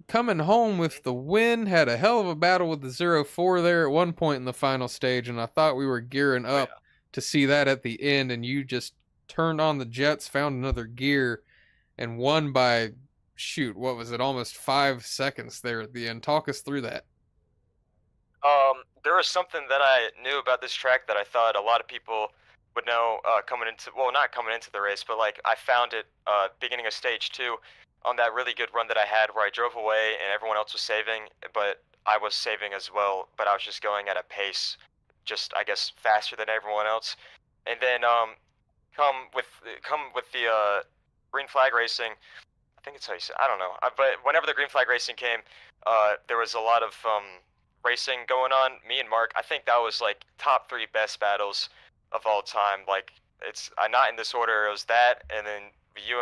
Speaker 1: Coming home with the win. Had a hell of a battle with the 0-4 there at one point in the final stage, and I thought we were gearing up to see that at the end, and you just turned on the jets, found another gear, and won by, shoot, what was it, almost 5 seconds there at the end. Talk us through that.
Speaker 2: There was something that I knew about this track that I thought a lot of people would know coming into, well, not coming into the race, but like I found it beginning of stage 2 on that really good run that I had where I drove away and everyone else was saving, but I was saving as well, but I was just going at a pace just, I guess, faster than everyone else. And then come with the green flag racing, I think it's how you say, I don't know, but whenever the green flag racing came, there was a lot of racing going on. Me and Mark, I think that was like top 3 best battles of all time. Like, it's not in this order. It was that, and then you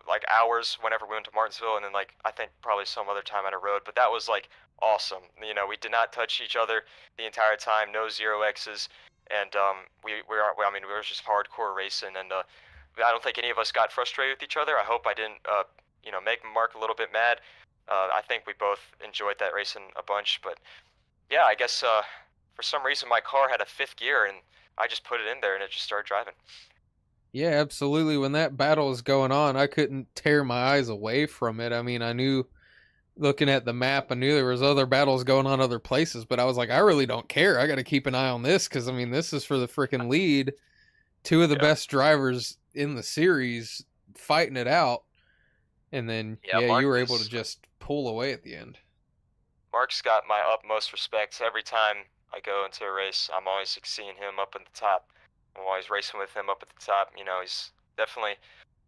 Speaker 2: like hours whenever we went to Martinsville, and then like I think probably some other time on a road. But that was like awesome. You know, we did not touch each other the entire time. No 0Xs, and we were just hardcore racing, and I don't think any of us got frustrated with each other. I hope I didn't make Mark a little bit mad. I think we both enjoyed that racing a bunch, but yeah, I guess for some reason my car had a 5th gear, and I just put it in there, and it just started driving.
Speaker 1: Yeah, absolutely. When that battle was going on, I couldn't tear my eyes away from it. I mean, I knew, looking at the map, I knew there was other battles going on other places, but I was like, I really don't care. I got to keep an eye on this because, I mean, this is for the freaking lead. 2 of the best drivers in the series fighting it out. And then, you were able to just pull away at the end.
Speaker 2: Mark's got my utmost respect. Every time I go into a race, I'm always seeing him up at the top. I'm always racing with him up at the top. You know, he's definitely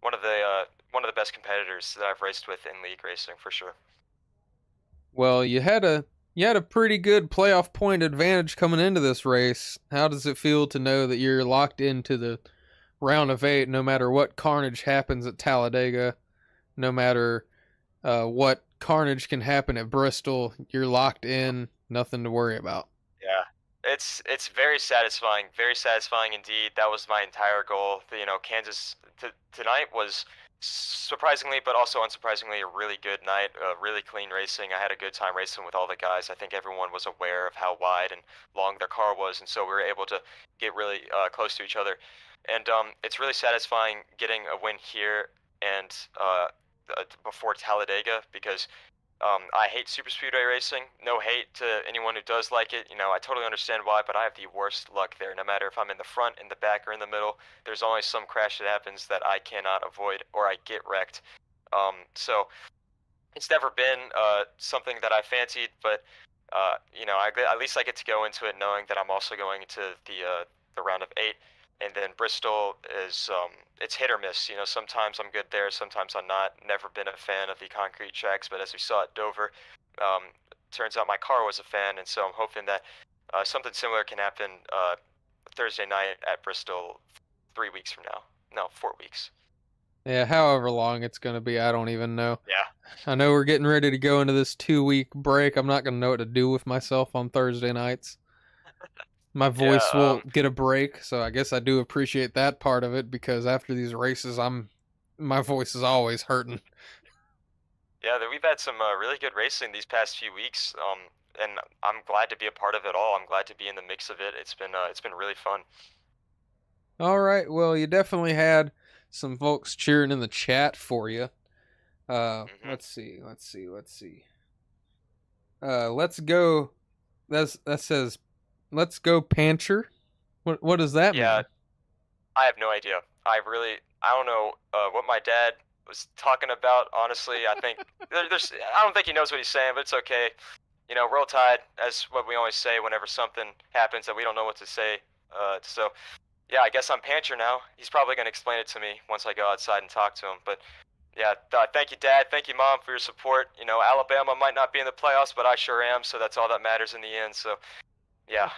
Speaker 2: one of the best competitors that I've raced with in league racing for sure.
Speaker 1: Well, you had a pretty good playoff point advantage coming into this race. How does it feel to know that you're locked into the round of 8, no matter what carnage happens at Talladega, no matter what carnage can happen at Bristol, you're locked in, nothing to worry about?
Speaker 2: Yeah. It's very satisfying indeed. That was my entire goal. You know, Kansas tonight was surprisingly, but also unsurprisingly, a really good night. Really clean racing. I had a good time racing with all the guys. I think everyone was aware of how wide and long their car was, and so we were able to get really close to each other. And it's really satisfying getting a win here and before Talladega, because I hate super speedway racing. No hate to anyone who does like it. You know, I totally understand why, but I have the worst luck there. No matter if I'm in the front, in the back, or in the middle, there's always some crash that happens that I cannot avoid, or I get wrecked. So it's never been something that I fancied, but at least I get to go into it knowing that I'm also going into the round of 8. And then Bristol is, it's hit or miss. You know, sometimes I'm good there, sometimes I'm not. Never been a fan of the concrete tracks, but as we saw at Dover, turns out my car was a fan, and so I'm hoping that something similar can happen Thursday night at Bristol 3 weeks from now. No, 4 weeks.
Speaker 1: Yeah, however long it's going to be, I don't even know.
Speaker 2: Yeah.
Speaker 1: I know we're getting ready to go into this 2-week break. I'm not going to know what to do with myself on Thursday nights. My voice will get a break, so I guess I do appreciate that part of it, because after these races, my voice is always hurting.
Speaker 2: Yeah, we've had some really good racing these past few weeks. And I'm glad to be a part of it all. I'm glad to be in the mix of it. It's been really fun.
Speaker 1: All right. Well, you definitely had some folks cheering in the chat for you.
Speaker 2: Hmm.
Speaker 1: Let's see. Let's go. That says, "Let's go, Pancher." What does that
Speaker 2: Yeah,
Speaker 1: mean?
Speaker 2: I have no idea. I don't know what my dad was talking about. Honestly, I think I don't think he knows what he's saying, but it's okay. You know, roll tide, as what we always say whenever something happens that we don't know what to say. So yeah, I guess I'm Pancher now. He's probably gonna explain it to me once I go outside and talk to him. But yeah, thank you, Dad. Thank you, Mom, for your support. You know, Alabama might not be in the playoffs, but I sure am. So that's all that matters in the end. So yeah,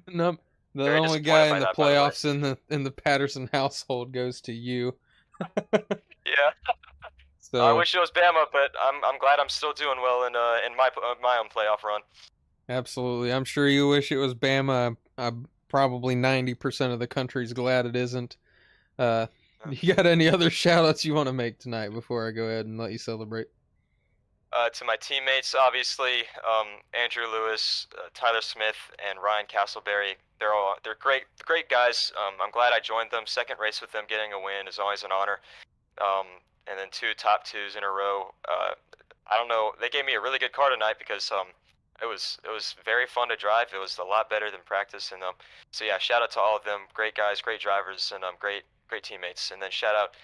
Speaker 1: No, the
Speaker 2: very
Speaker 1: only
Speaker 2: disappointed
Speaker 1: guy in
Speaker 2: by
Speaker 1: the
Speaker 2: that, by the way.
Speaker 1: playoffs in the Patterson household goes to you.
Speaker 2: Yeah. I
Speaker 1: So
Speaker 2: wish it was Bama, but I'm glad I'm still doing well in my own playoff run.
Speaker 1: absolutely, I'm sure you wish it was Bama. Probably 90% of the country's glad it isn't. You got any other shout outs you want to make tonight before I go ahead and let you celebrate?
Speaker 2: To my teammates, obviously, Andrew Lewis, Tyler Smith, and Ryan Castleberry. They're great guys. I'm glad I joined them. Second race with them, getting a win is always an honor. Um, and then two top twos in a row. I don't know. They gave me a really good car tonight because it was very fun to drive. It was a lot better than practice, and so yeah, shout out to all of them. Great guys, great drivers, and great teammates. And then shout out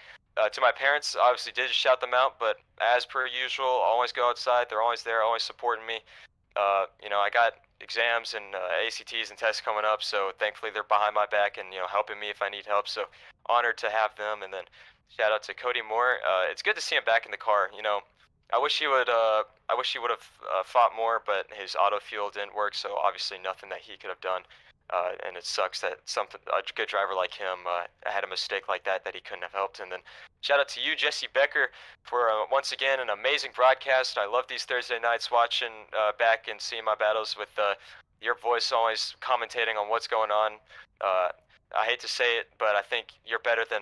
Speaker 2: to my parents. Obviously, did shout them out, but as per usual, always go outside. They're always there, always supporting me. You know, I got exams and ACTs and tests coming up, so thankfully they're behind my back and helping me if I need help. So honored to have them. And then shout out to Cody Moore. It's good to see him back in the car. You know, I wish he would. I wish he would have fought more, but his auto fuel didn't work. So obviously nothing that he could have done. And it sucks that a good driver like him had a mistake like that he couldn't have helped. And then shout out to you, Jesse Becker, for once again an amazing broadcast. I love these Thursday nights watching back and seeing my battles with your voice always commentating on what's going on. I hate to say it, but I think you're better than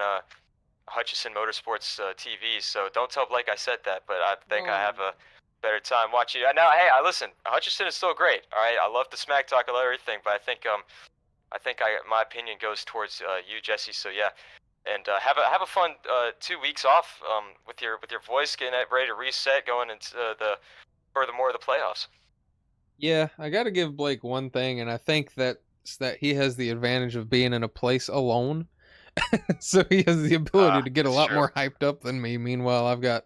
Speaker 2: Hutchison Motorsports TV. So don't tell Blake I said that, but I think I have a better time watching you. Now, hey, I listen. Hutchison is still great. All right, I love the smack talk, I love everything, but I think my opinion goes towards you, Jesse. So yeah, and have a fun 2 weeks off with your voice, getting ready to reset, going into the furthermore the playoffs.
Speaker 1: Yeah, I got to give Blake one thing, and I think that he has the advantage of being in a place alone. So he has the ability to get a
Speaker 2: That's
Speaker 1: lot
Speaker 2: true.
Speaker 1: more hyped up than me. Meanwhile, I've got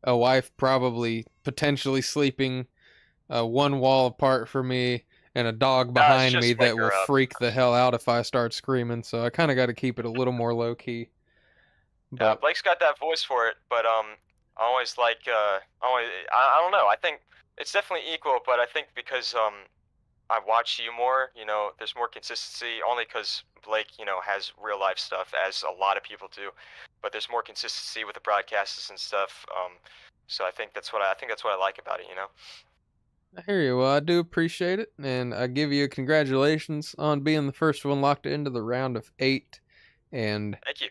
Speaker 1: a wife probably potentially sleeping one wall apart from me and a dog behind
Speaker 2: just
Speaker 1: me
Speaker 2: wake
Speaker 1: that will
Speaker 2: her up.
Speaker 1: freak the hell out if I start screaming. So I kind of got to keep it a little more low key.
Speaker 2: Yeah,
Speaker 1: But
Speaker 2: Blake's got that voice for it, but I always like I don't know. I think it's definitely equal, but I think because I watch you more, there's more consistency only because Blake, has real life stuff as a lot of people do, but there's more consistency with the broadcasts and stuff. So I think that's what I like about it.
Speaker 1: I hear you. Well, I do appreciate it, and I give you congratulations on being the first one locked into the round of 8, and
Speaker 2: Thank you.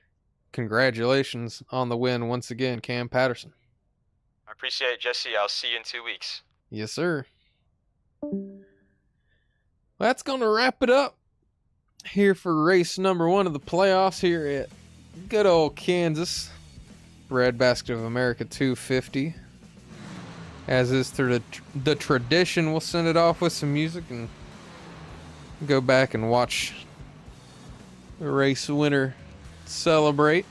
Speaker 1: congratulations on the win once again, Cam Patterson.
Speaker 2: I appreciate it, Jesse. I'll see you in 2 weeks.
Speaker 1: Yes, sir. That's going to wrap it up here for race number 1 of the playoffs here at good old Kansas. Breadbasket of America 250. As is through the tradition, we'll send it off with some music and go back and watch the race winner celebrate.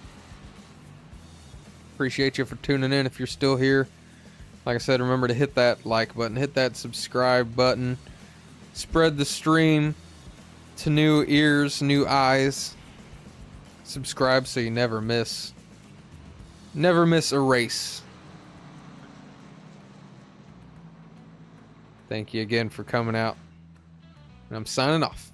Speaker 1: Appreciate you for tuning in if you're still here. Like I said, remember to hit that like button, hit that subscribe button. Spread the stream to new ears, new eyes. Subscribe so you never miss a race. Thank you again for coming out. And I'm signing off.